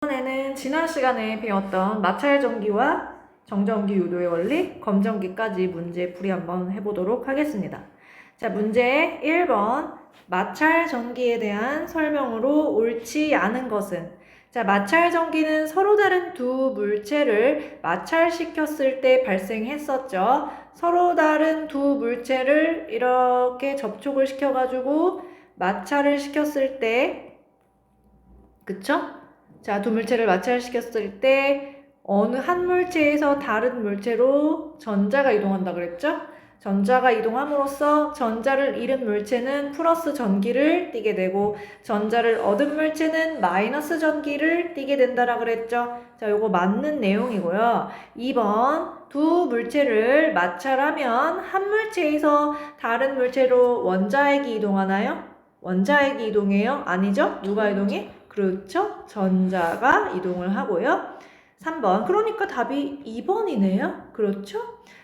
이번에는 지난 시간에 배웠던 마찰전기와 정전기 유도의 원리, 검전기까지 문제 풀이 한번 해보도록 하겠습니다. 자, 문제 1번 마찰전기에 대한 설명으로 옳지 않은 것은, 자, 마찰전기는 서로 다른 두 물체를 마찰시켰을 때 발생했었죠. 서로 다른 두 물체를 이렇게 접촉을 시켜가지고 마찰을 시켰을 때, 그쵸? 자, 두 물체를 마찰시켰을 때 어느 한 물체에서 다른 물체로 전자가 이동한다 그랬죠? 전자가 이동함으로써 전자를 잃은 물체는 플러스 전기를 띠게 되고 전자를 얻은 물체는 마이너스 전기를 띠게 된다라 그랬죠? 자, 요거 맞는 내용이고요. 2번 두 물체를 마찰하면 한 물체에서 다른 물체로 원자핵이 이동하나요? 원자핵이 이동해요? 아니죠? 누가 이동해? 그렇죠? 전자가 이동을 하고요. 3번. 그러니까 답이 2번이네요. 그렇죠?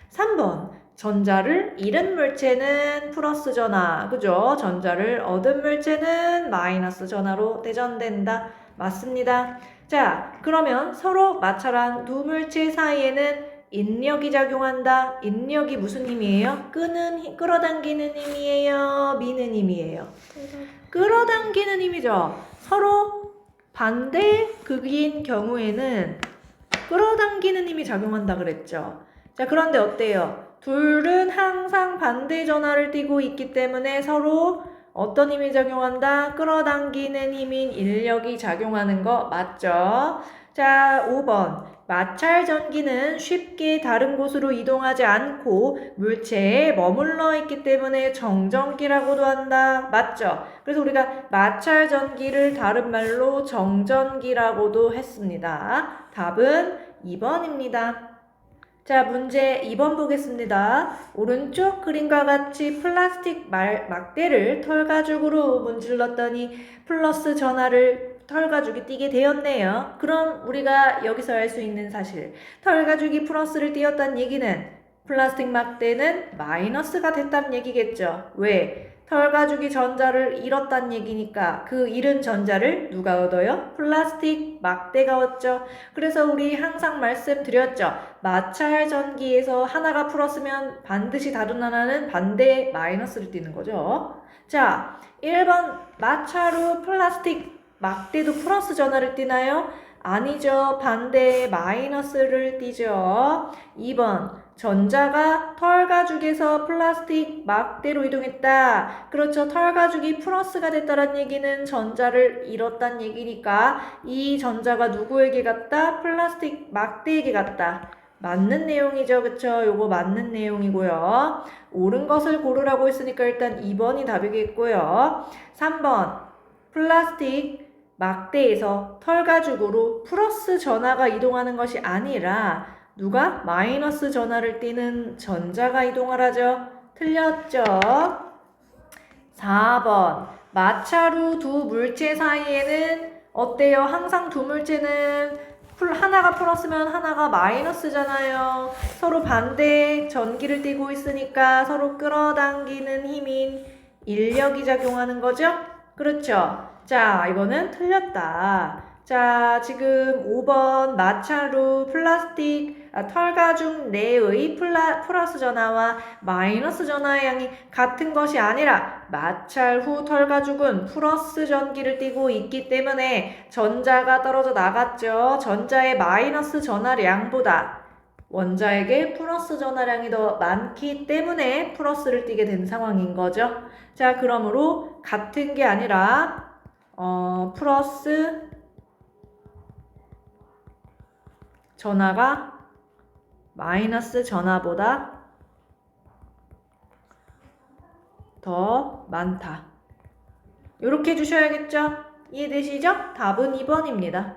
3번. 전자를 잃은 물체는 플러스 전하. 그죠? 전자를 얻은 물체는 마이너스 전하로 대전된다. 맞습니다. 자, 그러면 서로 마찰한 두 물체 사이에는 인력이 작용한다. 인력이 무슨 힘이에요? 끌어당기는 힘이에요? 미는 힘이에요? 끌어당기는 힘이죠. 서로 반대 극인 경우에는 끌어당기는 힘이 작용한다 그랬죠. 자, 그런데 어때요? 둘은 항상 반대 전하를 띠고 있기 때문에 서로 어떤 힘이 작용한다? 끌어당기는 힘인 인력이 작용하는 거 맞죠? 자, 5번. 마찰 전기는 쉽게 다른 곳으로 이동하지 않고 물체에 머물러 있기 때문에 정전기라고도 한다. 맞죠? 그래서 우리가 마찰 전기를 다른 말로 정전기라고도 했습니다. 답은 2번입니다. 자, 문제 2번 보겠습니다. 오른쪽 그림과 같이 플라스틱 막대를 털가죽으로 문질렀더니 플러스 전하를 털가죽이 띠게 되었네요. 그럼 우리가 여기서 알 수 있는 사실, 털가죽이 플러스를 띄었다는 얘기는 플라스틱 막대는 마이너스가 됐다는 얘기겠죠. 왜? 털가죽이 전자를 잃었다는 얘기니까 그 잃은 전자를 누가 얻어요? 플라스틱 막대가 얻죠. 그래서 우리 항상 말씀드렸죠. 마찰 전기에서 하나가 플러스면 반드시 다른 하나는 반대 마이너스를 띠는 거죠. 자, 1번 마찰 후 플라스틱 막대도 플러스 전하를 띠나요? 아니죠. 반대 마이너스를 띠죠. 2번 전자가 털가죽에서 플라스틱 막대로 이동했다. 그렇죠. 털가죽이 플러스가 됐다는 얘기는 전자를 잃었다는 얘기니까 이 전자가 누구에게 갔다? 플라스틱 막대에게 갔다. 맞는 내용이죠. 그쵸? 요거 맞는 내용이고요. 옳은 것을 고르라고 했으니까 일단 2번이 답이겠고요. 3번 플라스틱 막대에서 털가죽으로 플러스 전하가 이동하는 것이 아니라 누가? 마이너스 전하를 띠는 전자가 이동을 하죠. 틀렸죠? 4번 마찰 후 두 물체 사이에는 어때요? 항상 두 물체는 하나가 플러스면 하나가 마이너스잖아요. 서로 반대 전기를 띠고 있으니까 서로 끌어당기는 힘인 인력이 작용하는 거죠? 그렇죠? 자, 이거는 틀렸다. 자, 지금 5번 마찰 후 털가죽 내의 플러스 전하와 마이너스 전하의 양이 같은 것이 아니라 마찰 후 털가죽은 플러스 전기를 띠고 있기 때문에 전자가 떨어져 나갔죠. 전자의 마이너스 전하량보다 원자에게 플러스 전하량이 더 많기 때문에 플러스를 띠게 된 상황인 거죠. 자, 그러므로 같은 게 아니라 플러스 전하가 마이너스 전하보다 더 많다. 이렇게 해주셔야겠죠? 이해되시죠? 답은 2번입니다.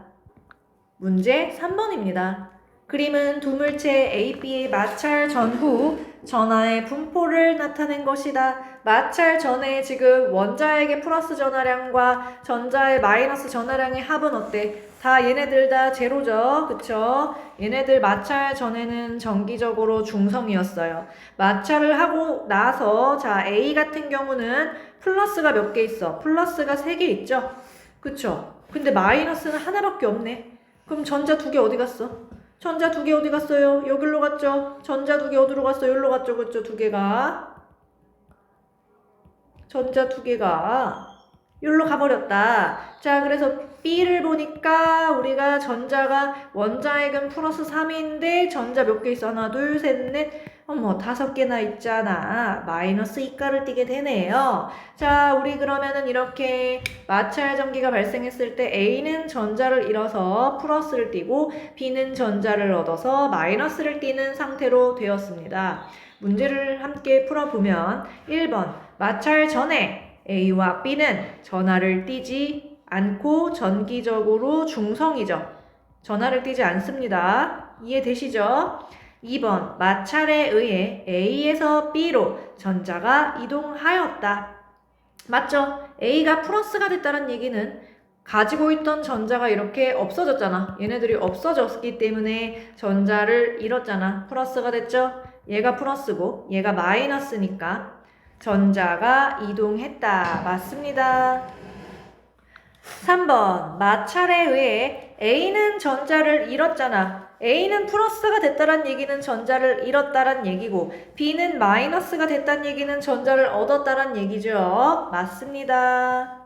문제 3번입니다. 그림은 두 물체 A, B의 마찰 전후 전하의 분포를 나타낸 것이다. 마찰 전에 지금 원자에게 플러스 전하량과 전자의 마이너스 전하량의 합은 어때? 다 얘네들 다 제로죠. 그쵸? 얘네들 마찰 전에는 정기적으로 중성이었어요. 마찰을 하고 나서 자 A 같은 경우는 플러스가 몇 개 있어? 플러스가 3개 있죠? 그쵸? 근데 마이너스는 하나밖에 없네. 그럼 전자 두 개 어디 갔어? 전자 두 개 어디 갔어요? 여기로 갔죠? 전자 두 개 어디로 갔어? 여기로 갔죠? 그쵸? 두 개가. 전자 두 개가 여기로 가버렸다. 자, 그래서 B를 보니까 우리가 전자가 원자핵은 플러스 3인데 전자 몇 개 있어? 하나, 둘, 셋, 넷. 어머, 5개나 있잖아. 마이너스 2가를 띠게 되네요. 자, 우리 그러면은 이렇게 마찰 전기가 발생했을 때 A는 전자를 잃어서 플러스를 띠고 B는 전자를 얻어서 마이너스를 띠는 상태로 되었습니다. 문제를 함께 풀어보면 1번 마찰 전에 A와 B는 전하를 띠지 않고 전기적으로 중성이죠. 전하를 띠지 않습니다. 이해되시죠? 2번 마찰에 의해 A에서 B로 전자가 이동하였다. 맞죠? A가 플러스가 됐다는 얘기는 가지고 있던 전자가 이렇게 없어졌잖아. 얘네들이 없어졌기 때문에 전자를 잃었잖아. 플러스가 됐죠? 얘가 플러스고 얘가 마이너스니까 전자가 이동했다. 맞습니다. 3번 마찰에 의해 A는 전자를 잃었잖아. A는 플러스가 됐다란 얘기는 전자를 잃었다란 얘기고 B는 마이너스가 됐다는 얘기는 전자를 얻었다란 얘기죠. 맞습니다.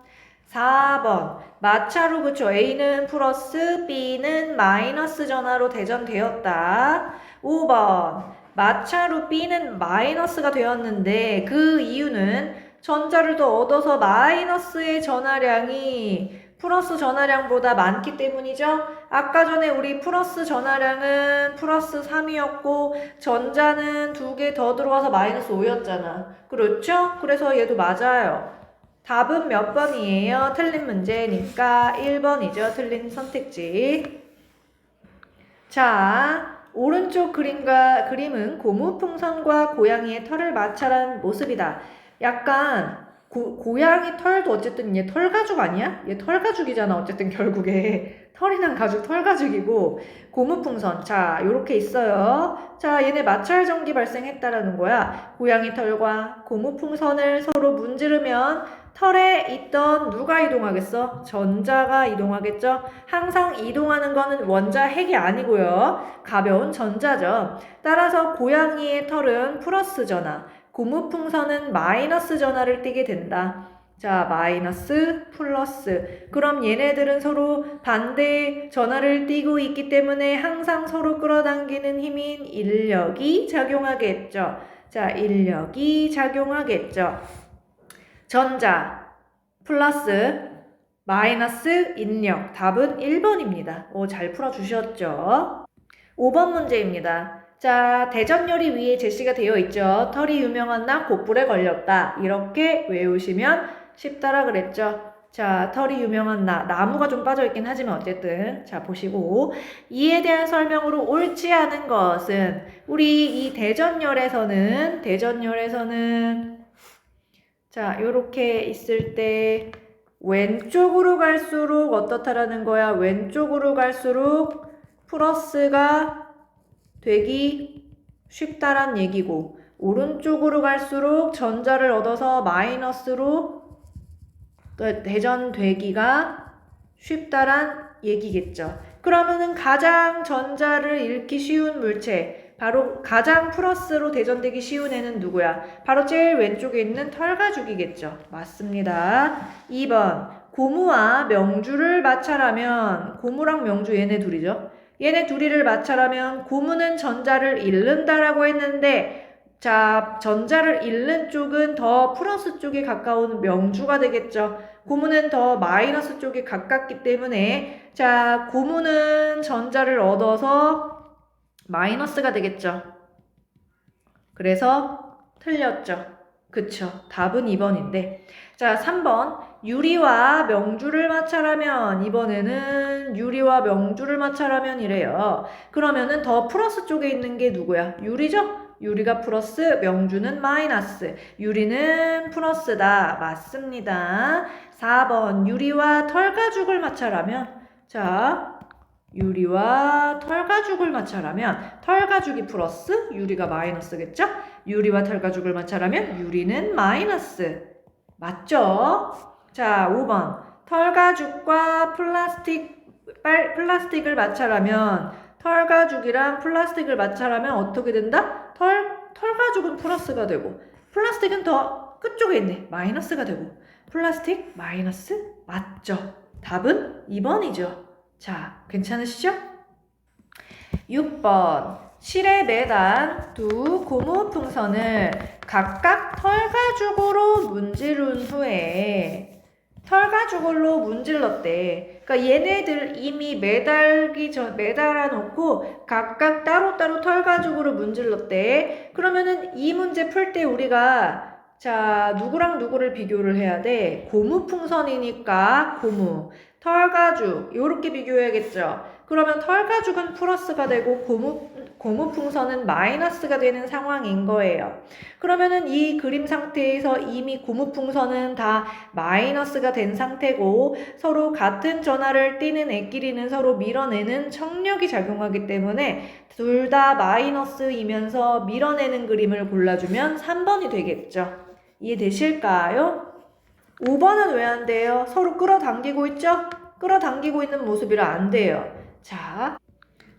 4번 마찰로 그쵸? A는 플러스 B는 마이너스 전하로 대전되었다. 5번 마찰로 B는 마이너스가 되었는데 그 이유는 전자를 더 얻어서 마이너스의 전하량이 플러스 전하량보다 많기 때문이죠. 아까 전에 우리 플러스 전하량은 플러스 3이었고 전자는 2개 더 들어와서 마이너스 5였잖아. 그렇죠? 그래서 얘도 맞아요. 답은 몇 번이에요? 틀린 문제니까 1번이죠. 틀린 선택지. 자, 오른쪽 그림은 고무풍선과 고양이의 털을 마찰한 모습이다. 약간 고양이 털도 어쨌든 얘 털가죽 아니야? 얘 털가죽이잖아. 어쨌든 결국에 털이랑 가죽 털가죽이고 고무풍선 자 요렇게 있어요. 자 얘네 마찰 전기 발생했다라는 거야. 고양이 털과 고무풍선을 서로 문지르면 털에 있던 누가 이동하겠어? 전자가 이동하겠죠? 항상 이동하는 거는 원자핵이 아니고요. 가벼운 전자죠. 따라서 고양이의 털은 플러스 전하, 고무풍선은 마이너스 전하를 띠게 된다. 자, 마이너스, 플러스. 그럼 얘네들은 서로 반대 전하를 띠고 있기 때문에 항상 서로 끌어당기는 힘인 인력이 작용하겠죠. 자, 인력이 작용하겠죠. 전자, 플러스, 마이너스, 인력. 답은 1번입니다. 잘 풀어주셨죠? 5번 문제입니다. 자, 대전요리 위에 제시가 되어 있죠. 털이 유명한 나 곧불에 걸렸다. 이렇게 외우시면 쉽다라 그랬죠. 자, 털이 유명한 나무가 좀 빠져있긴 하지만 어쨌든 자 보시고 이에 대한 설명으로 옳지 않은 것은 우리 이 대전열에서는 자 요렇게 있을 때 왼쪽으로 갈수록 어떻다라는 거야? 왼쪽으로 갈수록 플러스가 되기 쉽다란 얘기고 오른쪽으로 갈수록 전자를 얻어서 마이너스로 대전되기가 쉽다란 얘기겠죠. 그러면은 가장 전자를 잃기 쉬운 물체 바로 가장 플러스로 대전되기 쉬운 애는 누구야? 바로 제일 왼쪽에 있는 털가죽이겠죠. 맞습니다. 2번 고무와 명주를 마찰하면 고무랑 명주 얘네 둘이죠. 얘네 둘이를 마찰하면 고무는 전자를 잃는다라고 했는데 자, 전자를 잃는 쪽은 더 플러스 쪽에 가까운 명주가 되겠죠. 고무는 더 마이너스 쪽에 가깝기 때문에 자, 고무는 전자를 얻어서 마이너스가 되겠죠. 그래서 틀렸죠. 그쵸. 답은 2번인데 자, 3번 유리와 명주를 마찰하면 이번에는 유리와 명주를 마찰하면 이래요. 그러면은 더 플러스 쪽에 있는 게 누구야? 유리죠? 유리가 플러스, 명주는 마이너스. 유리는 플러스다. 맞습니다. 4번 유리와 털가죽을 마찰하면 자 유리와 털가죽을 마찰하면 털가죽이 플러스, 유리가 마이너스겠죠? 유리와 털가죽을 마찰하면 유리는 마이너스. 맞죠? 자, 5번 털가죽과 플라스틱 플라스틱을 마찰하면 털가죽이랑 플라스틱을 마찰하면 어떻게 된다? 털가죽은 플러스가 되고 플라스틱은 더 끝쪽에 있네. 마이너스가 되고 플라스틱 마이너스 맞죠? 답은 2번이죠. 자, 괜찮으시죠? 6번 실에 매단 두 고무풍선을 각각 털가죽으로 문지른 후에 털가죽으로 문질렀대. 그러니까 얘네들 이미 매달아 놓고 각각 따로따로 털가죽으로 문질렀대. 그러면은 이 문제 풀 때 우리가 자, 누구랑 누구를 비교를 해야 돼? 고무풍선이니까 고무, 털가죽 요렇게 비교해야겠죠. 그러면 털가죽은 플러스가 되고 고무풍선은 마이너스가 되는 상황인 거예요. 그러면은 이 그림 상태에서 이미 고무풍선은 다 마이너스가 된 상태고 서로 같은 전하를 띠는 애끼리는 서로 밀어내는 청력이 작용하기 때문에 둘 다 마이너스이면서 밀어내는 그림을 골라주면 3번이 되겠죠. 이해되실까요? 5번은 왜 안 돼요? 서로 끌어당기고 있죠? 끌어당기고 있는 모습이라 안 돼요. 자,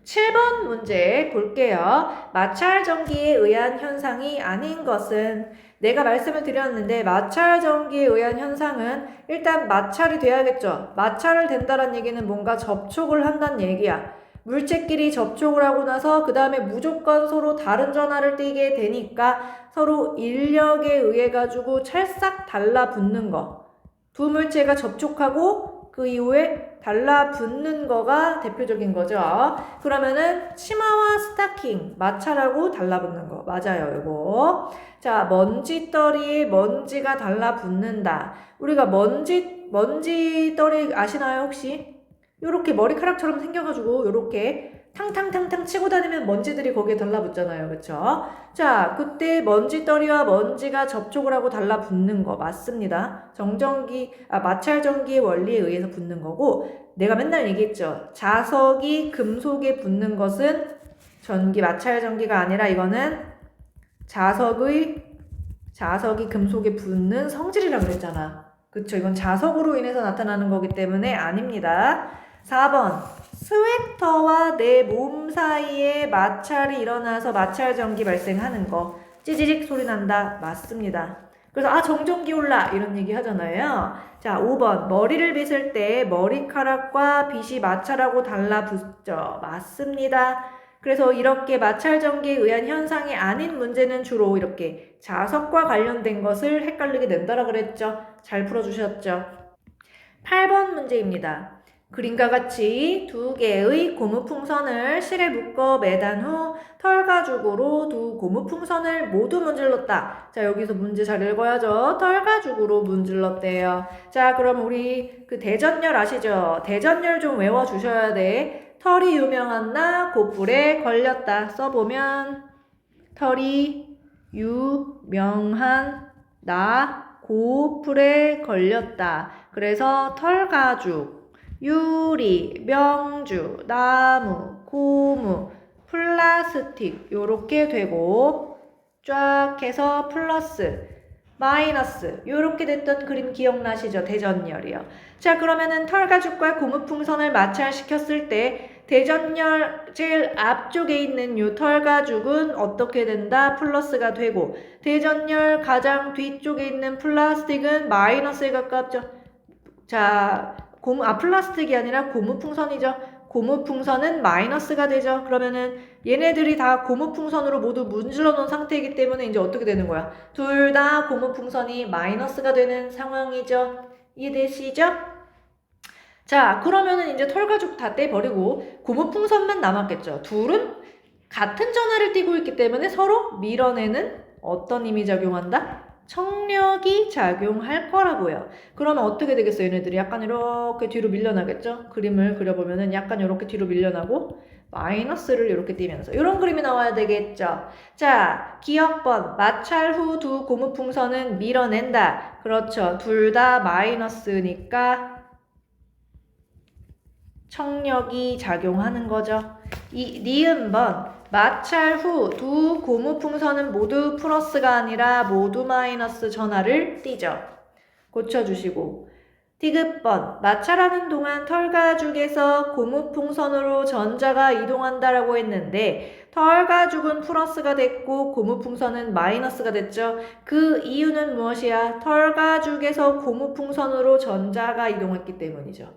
7번 문제 볼게요. 마찰전기에 의한 현상이 아닌 것은 내가 말씀을 드렸는데 마찰전기에 의한 현상은 일단 마찰이 돼야겠죠. 마찰을 된다는 얘기는 뭔가 접촉을 한다는 얘기야. 물체끼리 접촉을 하고 나서 그 다음에 무조건 서로 다른 전하를 띠게 되니까 서로 인력에 의해 가지고 찰싹 달라붙는 거. 두 물체가 접촉하고 그 이후에 달라붙는 거가 대표적인 거죠. 그러면은 치마와 스타킹 마찰하고 달라붙는 거 맞아요. 이거. 자, 먼지떨이에 먼지가 달라붙는다. 우리가 먼지떨이 아시나요 혹시? 요렇게 머리카락처럼 생겨가지고 요렇게 탕탕탕탕 치고 다니면 먼지들이 거기에 달라붙잖아요. 그쵸? 자, 그때 먼지떨이와 먼지가 접촉을 하고 달라붙는 거 맞습니다. 마찰전기의 원리에 의해서 붙는 거고 내가 맨날 얘기했죠. 자석이 금속에 붙는 것은 마찰전기가 아니라 이거는 자석이 금속에 붙는 성질이라고 그랬잖아. 그쵸? 이건 자석으로 인해서 나타나는 거기 때문에 아닙니다. 4번 스웨터와 내 몸 사이에 마찰이 일어나서 마찰전기 발생하는 거 찌지직 소리 난다. 맞습니다. 그래서 정전기 올라 이런 얘기 하잖아요. 자, 5번 머리를 빗을 때 머리카락과 빗이 마찰하고 달라붙죠. 맞습니다. 그래서 이렇게 마찰전기에 의한 현상이 아닌 문제는 주로 이렇게 자석과 관련된 것을 헷갈리게 된다라 그랬죠. 잘 풀어주셨죠. 8번 문제입니다. 그림과 같이 두 개의 고무풍선을 실에 묶어 매단 후 털가죽으로 두 고무풍선을 모두 문질렀다. 자, 여기서 문제 잘 읽어야죠. 털가죽으로 문질렀대요. 자, 그럼 우리 그 대전열 아시죠? 대전열 좀 외워주셔야 돼. 털이 유명한 나 고불에 걸렸다. 써보면 털이 유명한 나 고불에 걸렸다. 그래서 털가죽 유리, 명주, 나무, 고무, 플라스틱 요렇게 되고 쫙 해서 플러스, 마이너스 요렇게 됐던 그림 기억나시죠? 대전열이요. 자, 그러면은 털가죽과 고무풍선을 마찰시켰을 때 대전열 제일 앞쪽에 있는 요 털가죽은 어떻게 된다? 플러스가 되고 대전열 가장 뒤쪽에 있는 플라스틱은 마이너스에 가깝죠. 자, 플라스틱이 아니라 고무풍선이죠. 고무풍선은 마이너스가 되죠. 그러면은 얘네들이 다 고무풍선으로 모두 문질러 놓은 상태이기 때문에 이제 어떻게 되는 거야? 둘 다 고무풍선이 마이너스가 되는 상황이죠. 이해되시죠? 자, 그러면은 이제 털가죽 다 떼버리고 고무풍선만 남았겠죠. 둘은 같은 전하를 띠고 있기 때문에 서로 밀어내는 어떤 힘이 작용한다? 청력이 작용할 거라고요. 그러면 어떻게 되겠어요? 얘네들이 약간 이렇게 뒤로 밀려나겠죠? 그림을 그려보면은 약간 이렇게 뒤로 밀려나고 마이너스를 이렇게 띄면서 이런 그림이 나와야 되겠죠? 자, 기억번 마찰 후 두 고무풍선은 밀어낸다. 그렇죠. 둘 다 마이너스니까 청력이 작용하는 거죠. 니은번 마찰 후 두 고무풍선은 모두 플러스가 아니라 모두 마이너스 전하를 띠죠. 고쳐주시고 디귿번, 마찰하는 동안 털가죽에서 고무풍선으로 전자가 이동한다라고 했는데 털가죽은 플러스가 됐고 고무풍선은 마이너스가 됐죠. 그 이유는 무엇이야? 털가죽에서 고무풍선으로 전자가 이동했기 때문이죠.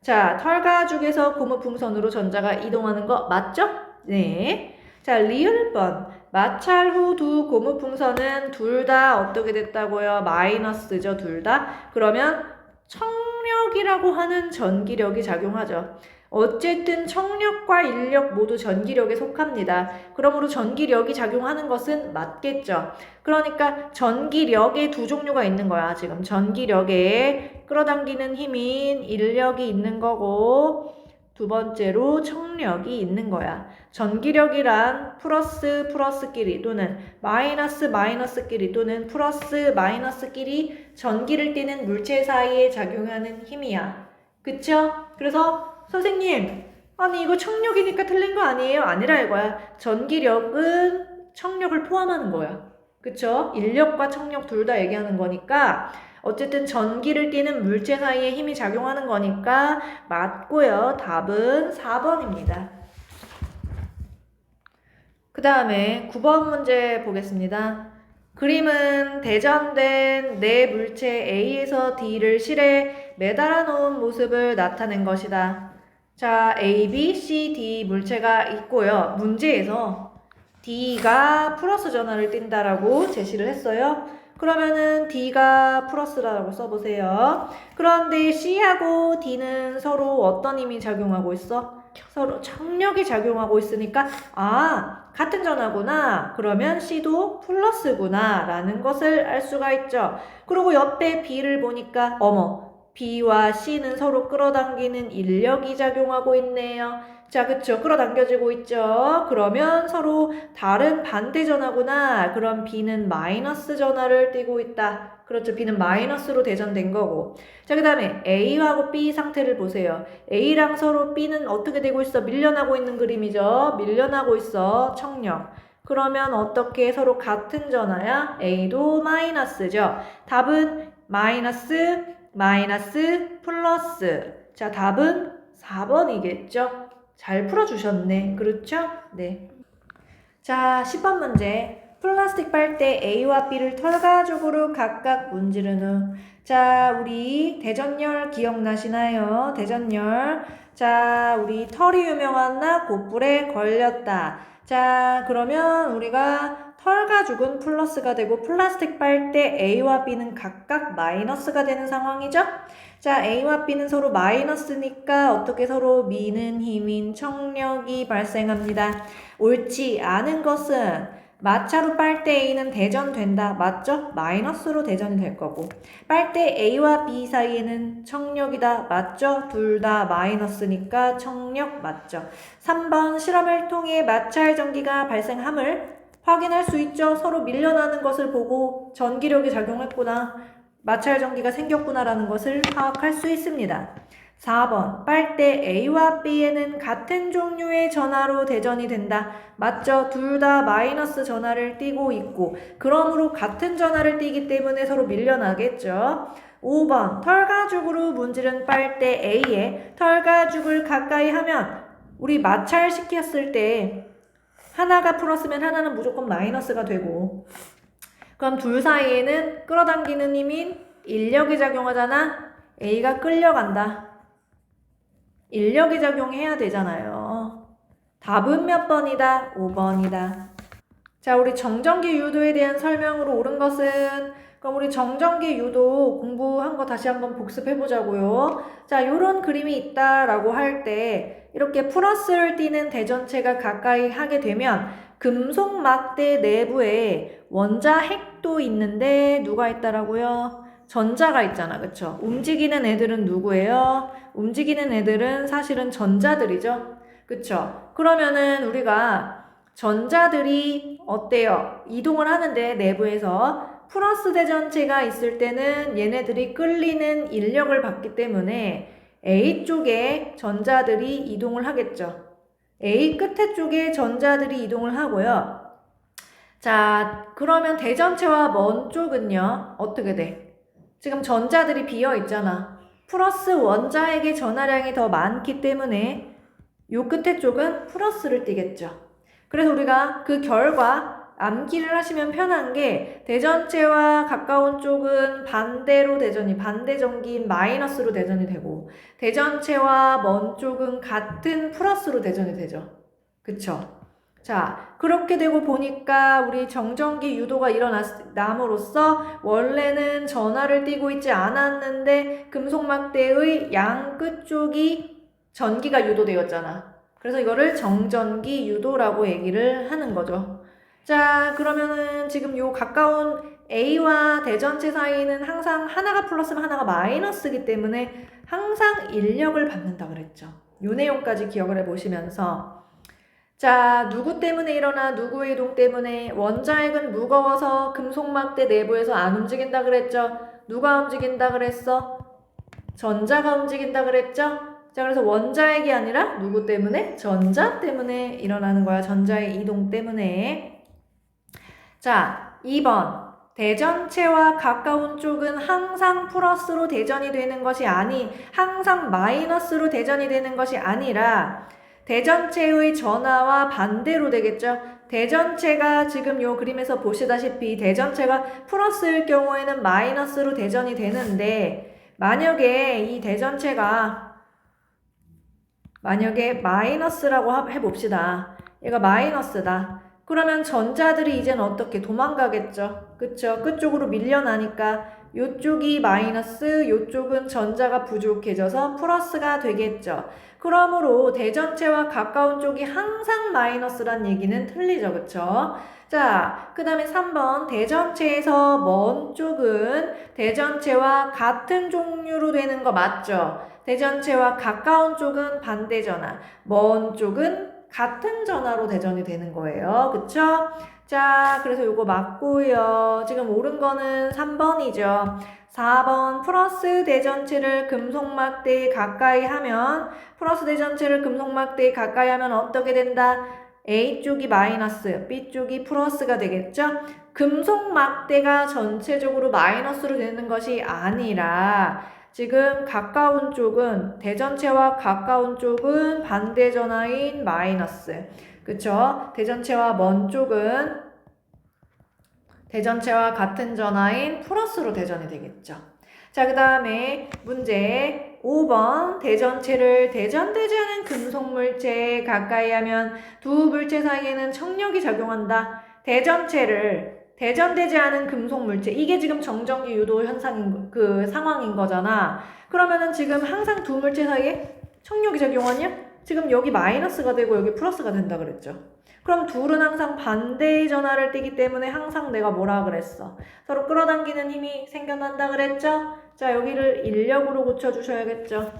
자, 털가죽에서 고무풍선으로 전자가 이동하는 거 맞죠? 네. 자, 리을번. 마찰 후 두 고무풍선은 둘 다 어떻게 됐다고요? 마이너스죠, 둘 다. 그러면 청력이라고 하는 전기력이 작용하죠. 어쨌든 청력과 인력 모두 전기력에 속합니다. 그러므로 전기력이 작용하는 것은 맞겠죠. 그러니까 전기력에 두 종류가 있는 거야. 지금 전기력에 끌어당기는 힘인 인력이 있는 거고 두 번째로 청력이 있는 거야. 전기력이란 플러스 플러스끼리 또는 마이너스 마이너스끼리 또는 플러스 마이너스끼리 전기를 띠는 물체 사이에 작용하는 힘이야. 그쵸? 그래서 선생님, 아니 이거 청력이니까 틀린 거 아니에요? 아니라 이거야. 전기력은 청력을 포함하는 거야. 그쵸? 인력과 청력 둘 다 얘기하는 거니까 어쨌든 전기를 띠는 물체 사이에 힘이 작용하는 거니까 맞고요. 답은 4번입니다. 그 다음에 9번 문제 보겠습니다. 그림은 대전된 네 물체 A에서 D를 실에 매달아 놓은 모습을 나타낸 것이다. 자, A, B, C, D 물체가 있고요. 문제에서 D가 플러스 전하를 띈다라고 제시를 했어요. 그러면은 D가 플러스라고 써보세요. 그런데 C하고 D는 서로 어떤 힘이 작용하고 있어? 서로 청력이 작용하고 있으니까 같은 전하구나. 그러면 C도 플러스구나 라는 것을 알 수가 있죠. 그리고 옆에 B를 보니까 B와 C는 서로 끌어당기는 인력이 작용하고 있네요. 자, 그쵸. 끌어당겨지고 있죠. 그러면 서로 다른 반대 전하구나. 그럼 B는 마이너스 전하를 띠고 있다. 그렇죠. B는 마이너스로 대전된 거고. 자, 그 다음에 A하고 B 상태를 보세요. A랑 서로 B는 어떻게 되고 있어? 밀려나고 있는 그림이죠. 밀려나고 있어. 청력. 그러면 어떻게 서로 같은 전하야? A도 마이너스죠. 답은 마이너스, 플러스. 자, 답은 4번이겠죠? 잘 풀어주셨네. 그렇죠? 네. 자, 10번 문제. 플라스틱 빨대 A와 B를 털가죽으로 각각 문지른 후. 자, 우리 대전열 기억나시나요? 대전열. 자, 우리 털이 유명한 나 곧불에 걸렸다. 자, 그러면 우리가 털가죽은 플러스가 되고 플라스틱 빨대 A와 B는 각각 마이너스가 되는 상황이죠? 자, A와 B는 서로 마이너스니까 어떻게 서로 미는 힘인 청력이 발생합니다. 옳지 않은 것은 마찰로 빨대 A는 대전된다. 맞죠? 마이너스로 대전이 될 거고. 빨대 A와 B 사이에는 청력이다. 맞죠? 둘 다 마이너스니까 청력 맞죠? 3번 실험을 통해 마찰 전기가 발생함을 확인할 수 있죠? 서로 밀려나는 것을 보고 전기력이 작용했구나. 마찰 전기가 생겼구나라는 것을 파악할 수 있습니다. 4번 빨대 A와 B에는 같은 종류의 전하로 대전이 된다. 맞죠? 둘 다 마이너스 전하를 띠고 있고 그러므로 같은 전하를 띠기 때문에 서로 밀려나겠죠. 5번 털가죽으로 문지른 빨대 A에 털가죽을 가까이 하면 우리 마찰시켰을 때 하나가 플러스면 하나는 무조건 마이너스가 되고 그럼 둘 사이에는 끌어당기는 힘인 인력이 작용하잖아. A가 끌려간다. 인력이 작용해야 되잖아요. 답은 몇 번이다? 5번이다. 자, 우리 정전기 유도에 대한 설명으로 옳은 것은 그럼 우리 정전기 유도 공부한 거 다시 한번 복습해보자고요. 자, 요런 그림이 있다라고 할 때 이렇게 플러스를 띠는 대전체가 가까이 하게 되면 금속 막대 내부에 원자핵도 있는데 누가 있다라고요? 전자가 있잖아. 그쵸? 움직이는 애들은 누구예요? 움직이는 애들은 사실은 전자들이죠. 그쵸? 그러면은 우리가 전자들이 어때요? 이동을 하는데 내부에서 플러스 대전체가 있을 때는 얘네들이 끌리는 인력을 받기 때문에 A 쪽에 전자들이 이동을 하겠죠. A 끝에 쪽에 전자들이 이동을 하고요. 자, 그러면 대전체와 먼 쪽은요? 어떻게 돼? 지금 전자들이 비어 있잖아. 플러스 원자에게 전하량이 더 많기 때문에 요 끝에 쪽은 플러스를 띠겠죠. 그래서 우리가 그 결과 암기를 하시면 편한 게 대전체와 가까운 쪽은 반대로 대전이 반대 전기인 마이너스로 대전이 되고 대전체와 먼 쪽은 같은 플러스로 대전이 되죠. 그쵸? 자, 그렇게 되고 보니까 우리 정전기 유도가 일어남으로써 원래는 전하를 띠고 있지 않았는데 금속막대의 양 끝쪽이 전기가 유도되었잖아. 그래서 이거를 정전기 유도라고 얘기를 하는 거죠. 자, 그러면은 지금 요 가까운 A와 대전체 사이는 항상 하나가 플러스면 하나가 마이너스이기 때문에 항상 인력을 받는다 그랬죠. 요 내용까지 기억을 해보시면서 자, 누구 때문에 일어나 누구의 이동 때문에 원자핵은 무거워서 금속막대 내부에서 안 움직인다 그랬죠. 누가 움직인다 그랬어? 전자가 움직인다 그랬죠. 자, 그래서 원자핵이 아니라 누구 때문에? 전자 때문에 일어나는 거야. 전자의 이동 때문에. 자, 2번. 대전체와 가까운 쪽은 항상 플러스로 대전이 되는 것이 항상 마이너스로 대전이 되는 것이 아니라 대전체의 전하와 반대로 되겠죠. 대전체가 지금 요 그림에서 보시다시피 대전체가 플러스일 경우에는 마이너스로 대전이 되는데 만약에 이 대전체가 마이너스라고 해봅시다. 얘가 마이너스다. 그러면 전자들이 이제는 어떻게 도망가겠죠? 그쵸? 끝쪽으로 밀려나니까 요쪽이 마이너스, 요쪽은 전자가 부족해져서 플러스가 되겠죠. 그러므로 대전체와 가까운 쪽이 항상 마이너스란 얘기는 틀리죠. 그쵸? 자, 그 다음에 3번 대전체에서 먼 쪽은 대전체와 같은 종류로 되는 거 맞죠? 대전체와 가까운 쪽은 반대 전화, 먼 쪽은 같은 전화로 대전이 되는 거예요. 그쵸? 자, 그래서 요거 맞고요. 지금 옳은 거는 3번이죠. 4번 플러스 대전체를 금속막대에 가까이 하면 어떻게 된다? A쪽이 마이너스, B쪽이 플러스가 되겠죠? 금속막대가 전체적으로 마이너스로 되는 것이 아니라 지금 가까운 쪽은 대전체와 가까운 쪽은 반대 전화인 마이너스. 그쵸? 대전체와 먼 쪽은 대전체와 같은 전화인 플러스로 대전이 되겠죠. 자, 그 다음에 문제 5번 대전체를 대전되지 않은 금속물체에 가까이 하면 두 물체 사이에는 청력이 작용한다. 대전체를 대전되지 않은 금속물체 이게 지금 정전기 유도 현상인 그 상황인 거잖아. 그러면은 지금 항상 두 물체 사이에 청력이 작용하냐? 지금 여기 마이너스가 되고 여기 플러스가 된다 그랬죠. 그럼 둘은 항상 반대의 전하를 띠기 때문에 항상 내가 뭐라 그랬어? 서로 끌어당기는 힘이 생겨난다 그랬죠? 자, 여기를 인력으로 고쳐주셔야겠죠.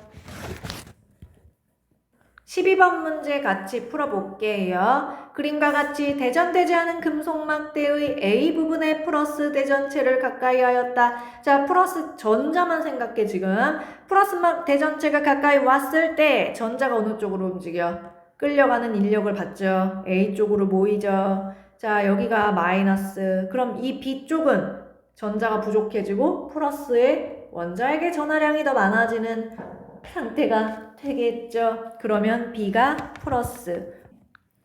12번 문제 같이 풀어볼게요. 그림과 같이 대전되지 않은 금속막대의 A 부분에 플러스 대전체를 가까이 하였다. 자, 플러스 전자만 생각해 지금. 플러스 대전체가 가까이 왔을 때 전자가 어느 쪽으로 움직여? 끌려가는 인력을 받죠. A 쪽으로 모이죠. 자, 여기가 마이너스. 그럼 이 B 쪽은 전자가 부족해지고 플러스의 원자에게 전하량이 더 많아지는 상태가 되겠죠. 그러면 B가 플러스.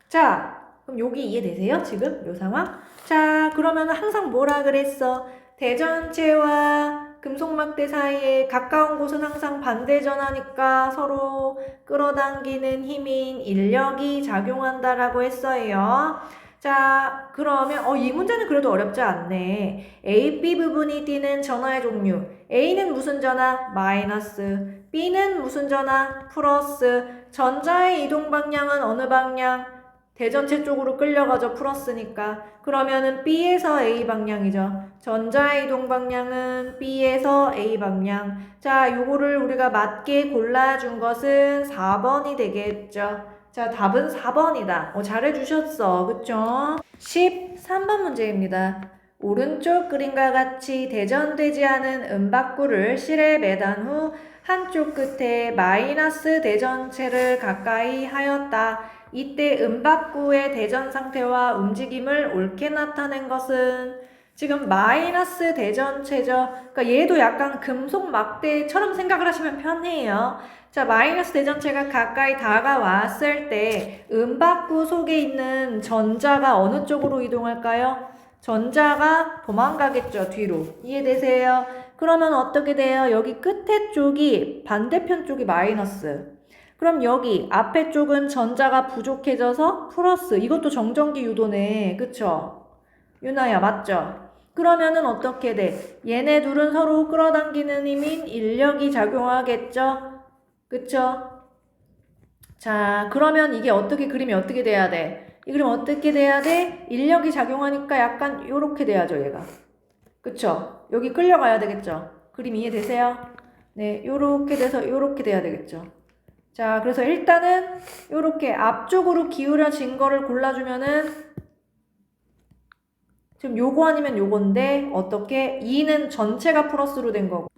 자, 그럼 여기 이해되세요? 지금 요 상황? 자, 그러면 항상 뭐라 그랬어? 대전체와 금속막대 사이에 가까운 곳은 항상 반대 전하니까 서로 끌어당기는 힘인 인력이 작용한다라고 했어요. 자, 그러면 이 문제는 그래도 어렵지 않네. A, B 부분이 띠는 전하의 종류. A는 무슨 전하? 마이너스. B는 무슨 전하? 플러스. 전자의 이동 방향은 어느 방향? 대전체 쪽으로 끌려가죠. 플러스니까. 그러면은 B에서 A 방향이죠. 전자의 이동 방향은 B에서 A 방향. 자, 요거를 우리가 맞게 골라준 것은 4번이 되겠죠. 자, 답은 4번이다. 잘해주셨어. 그쵸? 13번 문제입니다. 오른쪽 그림과 같이 대전되지 않은 은박구를 실에 매단 후 한쪽 끝에 마이너스 대전체를 가까이 하였다. 이때 은박구의 대전 상태와 움직임을 옳게 나타낸 것은 지금 마이너스 대전체죠. 그러니까 얘도 약간 금속 막대처럼 생각을 하시면 편해요. 자, 마이너스 대전체가 가까이 다가왔을 때 음박구 속에 있는 전자가 어느 쪽으로 이동할까요? 전자가 도망가겠죠, 뒤로. 이해되세요? 그러면 어떻게 돼요? 여기 끝에 쪽이 반대편 쪽이 마이너스. 그럼 여기 앞에 쪽은 전자가 부족해져서 플러스. 이것도 정전기 유도네. 그쵸? 유나야, 맞죠? 그러면은 어떻게 돼? 얘네 둘은 서로 끌어당기는 힘인 인력이 작용하겠죠? 그쵸? 자, 그러면 이게 그림이 어떻게 돼야 돼? 이 그림 어떻게 돼야 돼? 인력이 작용하니까 약간 요렇게 돼야죠, 얘가. 그쵸? 여기 끌려가야 되겠죠? 그림 이해되세요? 네, 요렇게 돼서 요렇게 돼야 되겠죠? 자, 그래서 일단은 요렇게 앞쪽으로 기울여진 거를 골라주면은 지금 요거 아니면 요건데 어떻게? 2는 전체가 플러스로 된 거고.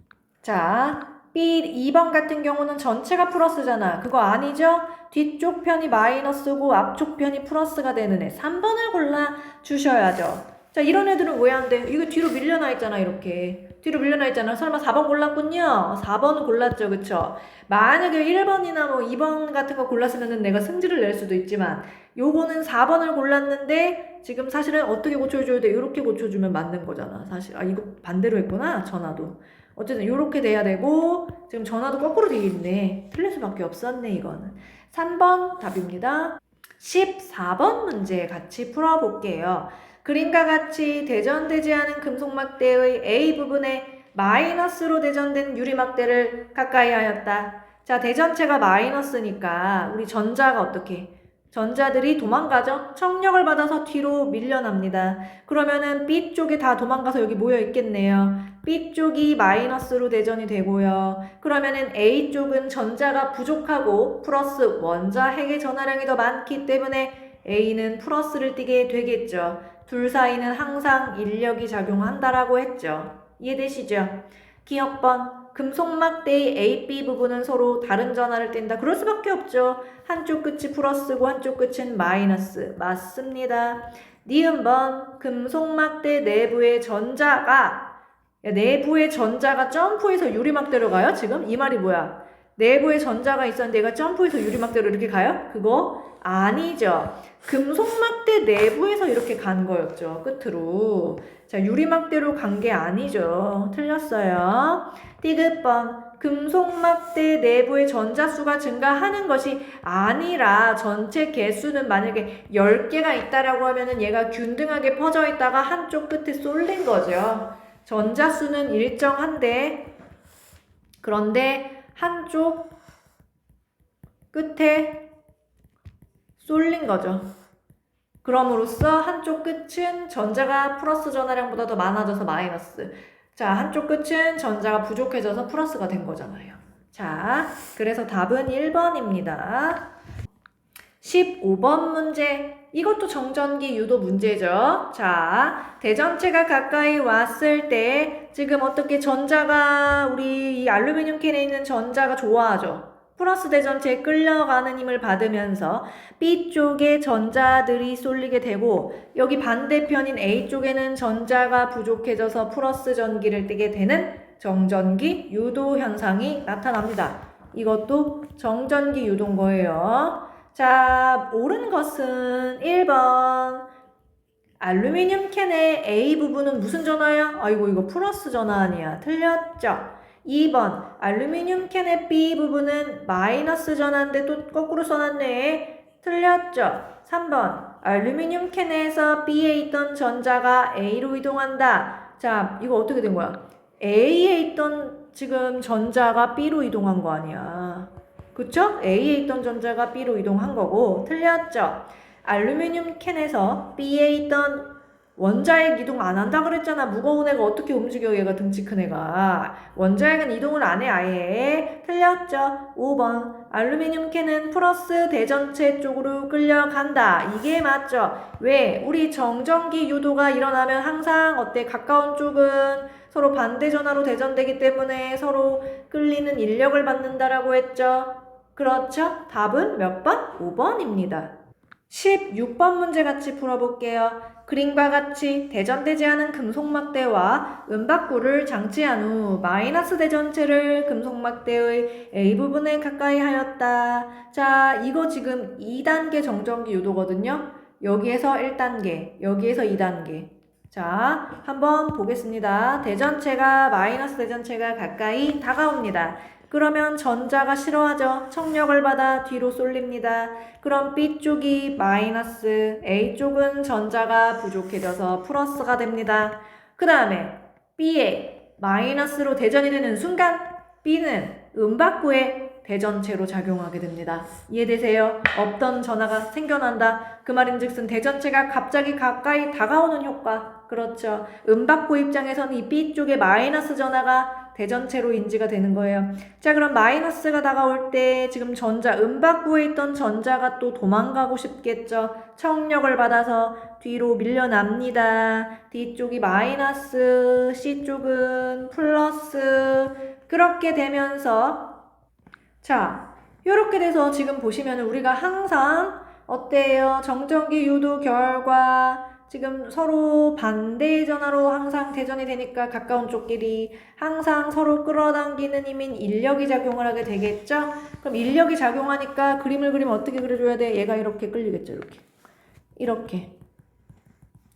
자, B 2번 같은 경우는 전체가 플러스잖아. 그거 아니죠? 뒤쪽 편이 마이너스고 앞쪽 편이 플러스가 되는 애. 3번을 골라 주셔야죠. 자, 이런 애들은 왜 안 돼? 이거 뒤로 밀려나 있잖아, 이렇게. 뒤로 밀려나 있잖아. 설마 4번 골랐군요? 4번 골랐죠, 그쵸? 만약에 1번이나 뭐 2번 같은 거 골랐으면 내가 승질을 낼 수도 있지만 요거는 4번을 골랐는데 지금 사실은 어떻게 고쳐줘야 돼? 이렇게 고쳐주면 맞는 거잖아. 사실 이거 반대로 했구나. 전화도. 어쨌든 이렇게 돼야 되고 지금 전화도 거꾸로 돼 있네. 틀릴 수밖에 없었네 이거는. 3번 답입니다. 14번 문제 같이 풀어볼게요. 그림과 같이 대전되지 않은 금속막대의 A 부분에 마이너스로 대전된 유리막대를 가까이 하였다. 자, 대전체가 마이너스니까 우리 전자가 어떻게? 전자들이 도망가죠? 청력을 받아서 뒤로 밀려납니다. 그러면은 B쪽에 다 도망가서 여기 모여 있겠네요. B쪽이 마이너스로 대전이 되고요. 그러면은 A쪽은 전자가 부족하고 플러스 원자 핵의 전하량이 더 많기 때문에 A는 플러스를 띠게 되겠죠. 둘 사이는 항상 인력이 작용한다라고 했죠. 이해되시죠? 기억번. 금속막대의 A, B 부분은 서로 다른 전하를 띈다. 그럴 수밖에 없죠. 한쪽 끝이 플러스고 한쪽 끝은 마이너스. 맞습니다. 니은번. 금속막대 내부의 전자가 점프해서 유리막대로 가요? 지금? 이 말이 뭐야? 내부에 전자가 있었는데 얘가 점프해서 유리막대로 이렇게 가요? 그거 아니죠. 금속막대 내부에서 이렇게 간 거였죠. 끝으로. 자, 유리막대로 간 게 아니죠. 틀렸어요. 띠귿번. 금속막대 내부의 전자수가 증가하는 것이 아니라 전체 개수는 만약에 10개가 있다라고 하면은 얘가 균등하게 퍼져 있다가 한쪽 끝에 쏠린 거죠. 전자수는 일정한데 그런데 한쪽 끝에 쏠린 거죠. 그럼으로써 한쪽 끝은 전자가 플러스 전하량보다 더 많아져서 마이너스. 자, 한쪽 끝은 전자가 부족해져서 플러스가 된 거잖아요. 자, 그래서 답은 1번입니다. 15번 문제. 이것도 정전기 유도 문제죠. 자, 대전체가 가까이 왔을 때 지금 어떻게 전자가 우리 이 알루미늄 캔에 있는 전자가 좋아하죠. 플러스 대전체에 끌려가는 힘을 받으면서 B쪽에 전자들이 쏠리게 되고 여기 반대편인 A쪽에는 전자가 부족해져서 플러스 전기를 띠게 되는 정전기 유도 현상이 나타납니다. 이것도 정전기 유도인 거예요. 자, 옳은 것은 1번. 알루미늄 캔의 A 부분은 무슨 전하야? 아이고, 이거 플러스 전하 아니야. 틀렸죠? 2번. 알루미늄 캔의 B 부분은 마이너스 전하인데 또 거꾸로 써놨네. 틀렸죠? 3번. 알루미늄 캔에서 B에 있던 전자가 A로 이동한다. 자, 이거 어떻게 된 거야? A에 있던 지금 전자가 B로 이동한 거 아니야. 그쵸? A에 있던 전자가 B로 이동한 거고 틀렸죠? 알루미늄 캔에서 B에 있던 원자핵 이동 안 한다 그랬잖아. 무거운 애가 어떻게 움직여 얘가 등치 큰 애가. 원자핵은 이동을 안 해 아예. 틀렸죠? 5번 알루미늄 캔은 플러스 대전체 쪽으로 끌려간다. 이게 맞죠? 왜? 우리 정전기 유도가 일어나면 항상 어때? 가까운 쪽은 서로 반대 전하로 대전되기 때문에 서로 끌리는 인력을 받는다라고 했죠. 그렇죠? 답은 몇 번? 5번입니다. 16번 문제 같이 풀어볼게요. 그림과 같이 대전되지 않은 금속막대와 은박구를 장치한 후 마이너스 대전체를 금속막대의 A 부분에 가까이 하였다. 자, 이거 지금 2단계 정전기 유도거든요. 여기에서 1단계, 여기에서 2단계. 자, 한번 보겠습니다. 대전체가 마이너스 대전체가 가까이 다가옵니다. 그러면 전자가 싫어하죠. 청력을 받아 뒤로 쏠립니다. 그럼 B쪽이 마이너스, A쪽은 전자가 부족해져서 플러스가 됩니다. 그 다음에 B에 마이너스로 대전이 되는 순간 B는 음박구에 대전체로 작용하게 됩니다. 이해되세요? 없던 전하가 생겨난다. 그 말인즉슨 대전체가 갑자기 가까이 다가오는 효과. 그렇죠. 음박구 입장에서는 이 B쪽의 마이너스 전하가 대전체로 인지가 되는 거예요. 자, 그럼 마이너스가 다가올 때 지금 전자, 음박구에 있던 전자가 또 도망가고 싶겠죠. 청력을 받아서 뒤로 밀려납니다. D쪽이 마이너스, C쪽은 플러스. 그렇게 되면서 자, 이렇게 돼서 지금 보시면 우리가 항상 어때요? 정전기 유도 결과 지금 서로 반대의 전하로 항상 대전이 되니까 가까운 쪽끼리 항상 서로 끌어당기는 힘인 인력이 작용을 하게 되겠죠? 그럼 인력이 작용하니까 그림을 그리면 어떻게 그려줘야 돼? 얘가 이렇게 끌리겠죠?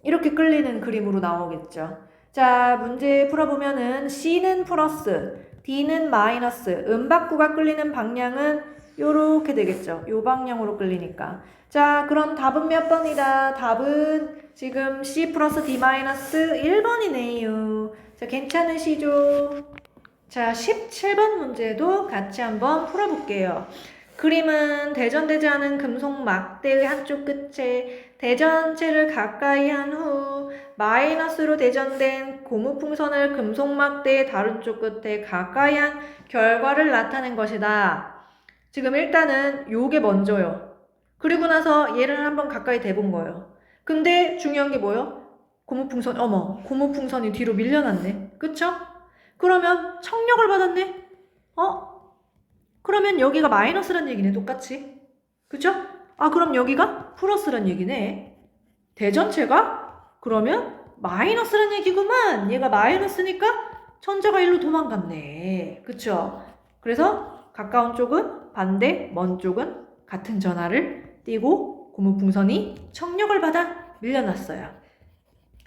이렇게 끌리는 그림으로 나오겠죠? 자, 문제 풀어보면은 C는 플러스, D는 마이너스, 음박구가 끌리는 방향은 요렇게 되겠죠? 요 방향으로 끌리니까. 자, 그럼 답은 몇 번이다? 답은 지금 C 플러스 D 마이너스 1번이네요. 자, 괜찮으시죠? 자, 17번 문제도 같이 한번 풀어볼게요. 그림은 대전되지 않은 금속 막대의 한쪽 끝에 대전체를 가까이 한 후 마이너스로 대전된 고무풍선을 금속 막대의 다른 쪽 끝에 가까이 한 결과를 나타낸 것이다. 지금 일단은 요게 먼저요. 그리고 나서 얘를 한번 가까이 대본 거예요. 근데 중요한 게 뭐예요? 고무풍선, 어머, 고무풍선이 뒤로 밀려났네. 그쵸? 그러면 청력을 받았네? 그러면 여기가 마이너스란 얘기네, 똑같이. 그쵸? 아, 그럼 여기가 플러스란 얘기네. 대전체가 그러면 마이너스란 얘기구만. 얘가 마이너스니까 전자가 일로 도망갔네. 그쵸? 그래서 가까운 쪽은 반대, 먼 쪽은 같은 전하를 띄고 고무풍선이 청력을 받아 밀려났어요.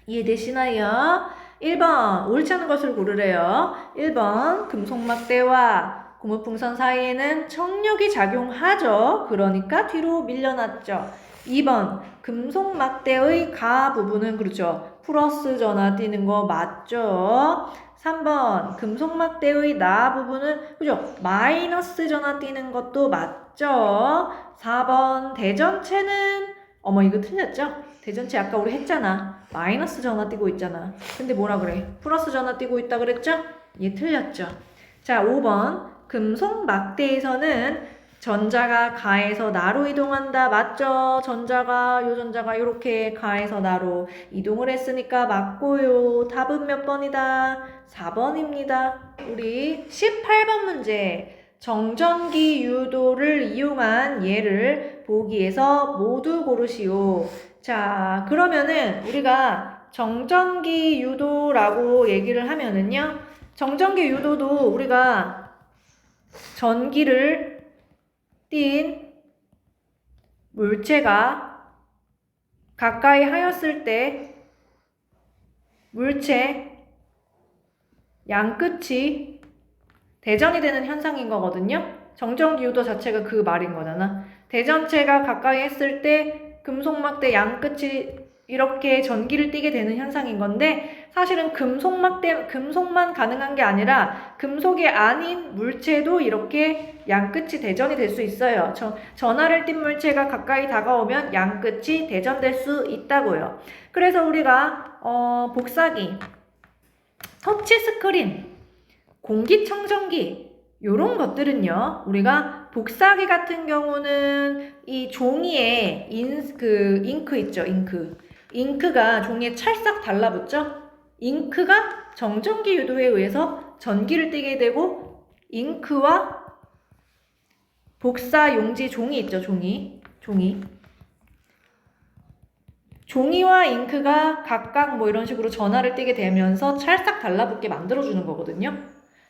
이해되시나요? 1번, 옳지 않은 것을 고르래요. 1번, 금속막대와 고무풍선 사이에는 청력이 작용하죠. 그러니까 뒤로 밀려났죠. 2번, 금속막대의 가 부분은 그렇죠. 플러스 전하 띄는 거 맞죠? 3번, 금속막대의 나 부분은 그죠? 마이너스 전하 띄는 것도 맞죠? 4번, 대전체는 어머 이거 틀렸죠? 대전체 아까 우리 했잖아. 마이너스 전하 띄고 있잖아. 근데 뭐라 그래? 플러스 전하 띄고 있다 그랬죠? 얘 틀렸죠? 자, 5번. 금속 막대에서는 전자가 가에서 나로 이동한다. 맞죠? 요 전자가 이렇게 가에서 나로 이동을 했으니까 맞고요. 답은 몇 번이다? 4번입니다. 우리 18번 문제. 정전기 유도를 이용한 예를 보기에서 모두 고르시오. 자, 그러면은 우리가 정전기 유도라고 얘기를 하면은요. 정전기 유도도 우리가 전기를 띤 물체가 가까이 하였을 때 물체 양끝이 대전이 되는 현상인 거거든요. 정전기 유도 자체가 그 말인 거잖아. 대전체가 가까이 했을 때 금속막대 양끝이 이렇게 전기를 띠게 되는 현상인 건데 사실은 금속만 가능한 게 아니라 금속이 아닌 물체도 이렇게 양끝이 대전이 될 수 있어요. 전하를 띤 물체가 가까이 다가오면 양끝이 대전될 수 있다고요. 그래서 우리가 복사기, 터치스크린, 공기청정기 요런 것들은요. 우리가 복사기 같은 경우는 이 종이에 잉크 있죠. 잉크가 종이에 찰싹 달라붙죠. 잉크가 정전기 유도에 의해서 전기를 띠게 되고 잉크와 복사 용지 종이 있죠. 종이 종이와 잉크가 각각 뭐 이런 식으로 전하를 띠게 되면서 찰싹 달라붙게 만들어주는 거거든요.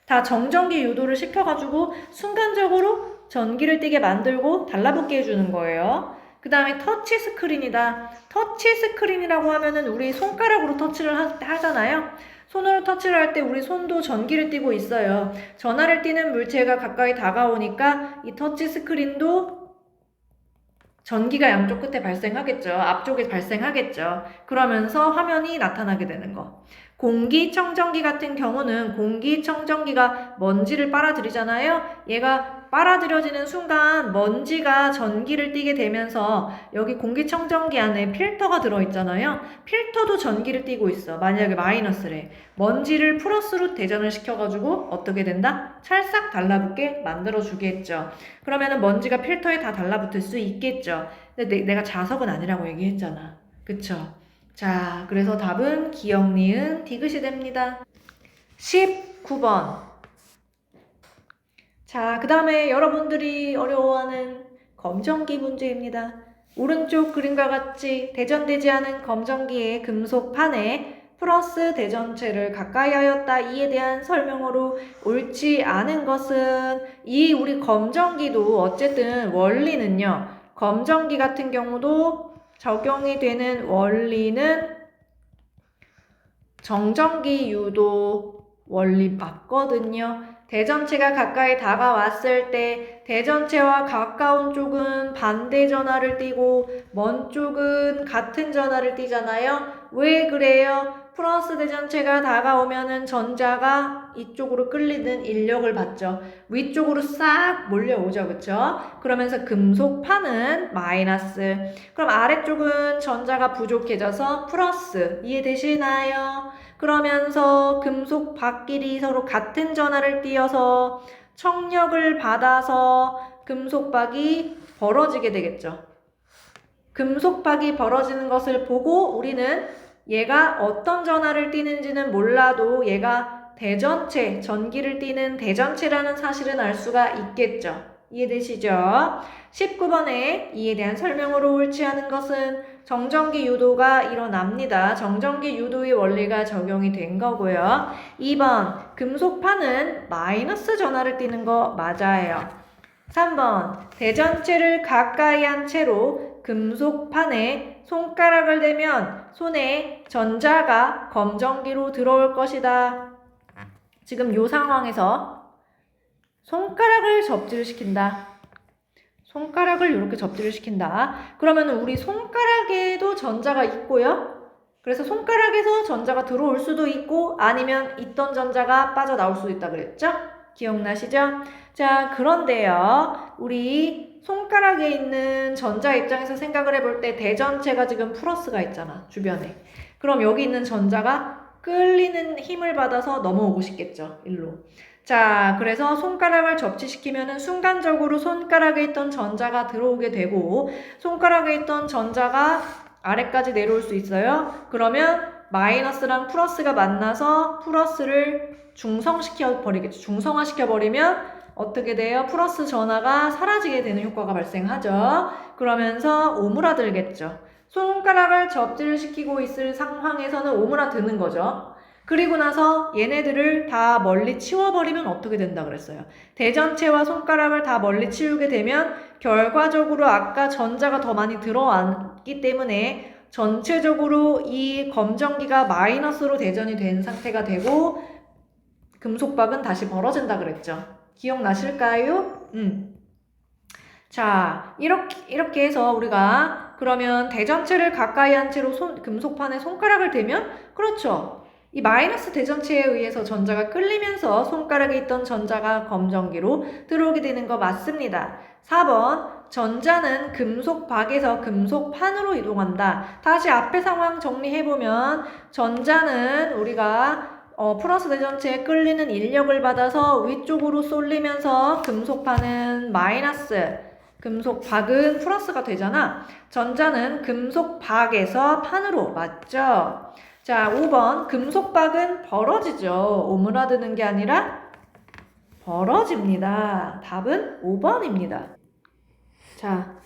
다 정전기 유도를 시켜가지고 순간적으로 전기를 띠게 만들고 달라붙게 해주는 거예요. 그 다음에 터치 스크린이다. 터치 스크린이라고 하면은 우리 손가락으로 터치를 하잖아요. 손으로 터치를 할 때 우리 손도 전기를 띠고 있어요. 전하를 띠는 물체가 가까이 다가오니까 이 터치 스크린도 전기가 양쪽 끝에 발생하겠죠. 앞쪽에 발생하겠죠. 그러면서 화면이 나타나게 되는 거. 공기청정기 같은 경우는 공기청정기가 먼지를 빨아들이잖아요. 얘가 빨아들여지는 순간 먼지가 전기를 띠게 되면서 여기 공기청정기 안에 필터가 들어있잖아요. 필터도 전기를 띠고 있어. 만약에 마이너스래. 먼지를 플러스로 대전을 시켜가지고 어떻게 된다? 찰싹 달라붙게 만들어주겠죠. 그러면은 먼지가 필터에 다 달라붙을 수 있겠죠. 근데 내가 자석은 아니라고 얘기했잖아. 그쵸? 자, 그래서 답은 기역, 니은, 디귿이 됩니다. 19번. 자, 그 다음에 여러분들이 어려워하는 검정기 문제입니다. 오른쪽 그림과 같이 대전되지 않은 검정기의 금속판에 플러스 대전체를 가까이 하였다. 이에 대한 설명으로 옳지 않은 것은 이 우리 검정기도 어쨌든 원리는요. 검정기 같은 경우도 적용이 되는 원리는 정전기 유도 원리 맞거든요. 대전체가 가까이 다가왔을 때 대전체와 가까운 쪽은 반대 전하를 띠고 먼 쪽은 같은 전하를 띠잖아요. 왜 그래요? 플러스 대전체가 다가오면은 전자가 이쪽으로 끌리는 인력을 받죠. 위쪽으로 싹 몰려오죠. 그쵸? 그러면서 금속판은 마이너스. 그럼 아래쪽은 전자가 부족해져서 플러스. 이해되시나요? 그러면서 금속 박끼리 서로 같은 전하를 띄어서 청력을 받아서 금속박이 벌어지게 되겠죠. 금속박이 벌어지는 것을 보고 우리는 얘가 어떤 전하를 띠는지는 몰라도 얘가 대전체, 전기를 띠는 대전체라는 사실은 알 수가 있겠죠. 이해되시죠? 19번에 이에 대한 설명으로 옳지 않은 것은 정전기 유도가 일어납니다. 정전기 유도의 원리가 적용이 된 거고요. 2번, 금속판은 마이너스 전하를 띠는 거 맞아요. 3번, 대전체를 가까이 한 채로 금속판에 손가락을 대면 손에 전자가 검정기로 들어올 것이다. 지금 이 상황에서 손가락을 접지를 시킨다. 손가락을 이렇게 접지를 시킨다. 그러면 우리 손가락에도 전자가 있고요. 그래서 손가락에서 전자가 들어올 수도 있고 아니면 있던 전자가 빠져나올 수도 있다 그랬죠? 기억나시죠? 자, 그런데요. 우리 손가락에 있는 전자 입장에서 생각을 해볼 때 대전체가 지금 플러스가 있잖아. 주변에. 그럼 여기 있는 전자가 끌리는 힘을 받아서 넘어오고 싶겠죠. 일로. 자, 그래서 손가락을 접지시키면은 순간적으로 손가락에 있던 전자가 들어오게 되고 손가락에 있던 전자가 아래까지 내려올 수 있어요. 그러면 마이너스랑 플러스가 만나서 플러스를 중성시켜 버리겠죠. 중성화시켜 버리면 어떻게 돼요? 플러스 전하가 사라지게 되는 효과가 발생하죠. 그러면서 오므라들겠죠. 손가락을 접지를 시키고 있을 상황에서는 오므라드는 거죠. 그리고 나서 얘네들을 다 멀리 치워버리면 어떻게 된다 그랬어요? 대전체와 손가락을 다 멀리 치우게 되면 결과적으로 아까 전자가 더 많이 들어왔기 때문에 전체적으로 이 검정기가 마이너스로 대전이 된 상태가 되고 금속박은 다시 벌어진다 그랬죠. 기억나실까요? 자, 이렇게 해서 우리가 그러면 대전체를 가까이 한 채로 금속판에 손가락을 대면 그렇죠. 이 마이너스 대전체에 의해서 전자가 끌리면서 손가락에 있던 전자가 검정기로 들어오게 되는 거 맞습니다. 4번, 전자는 금속박에서 금속판으로 이동한다. 다시 앞에 상황 정리해보면 전자는 우리가 플러스 대전체에 끌리는 인력을 받아서 위쪽으로 쏠리면서 금속판은 마이너스, 금속박은 플러스가 되잖아. 전자는 금속박에서 판으로 맞죠? 자, 5번 금속박은 벌어지죠. 오므라드는 게 아니라 벌어집니다. 답은 5번입니다. 자,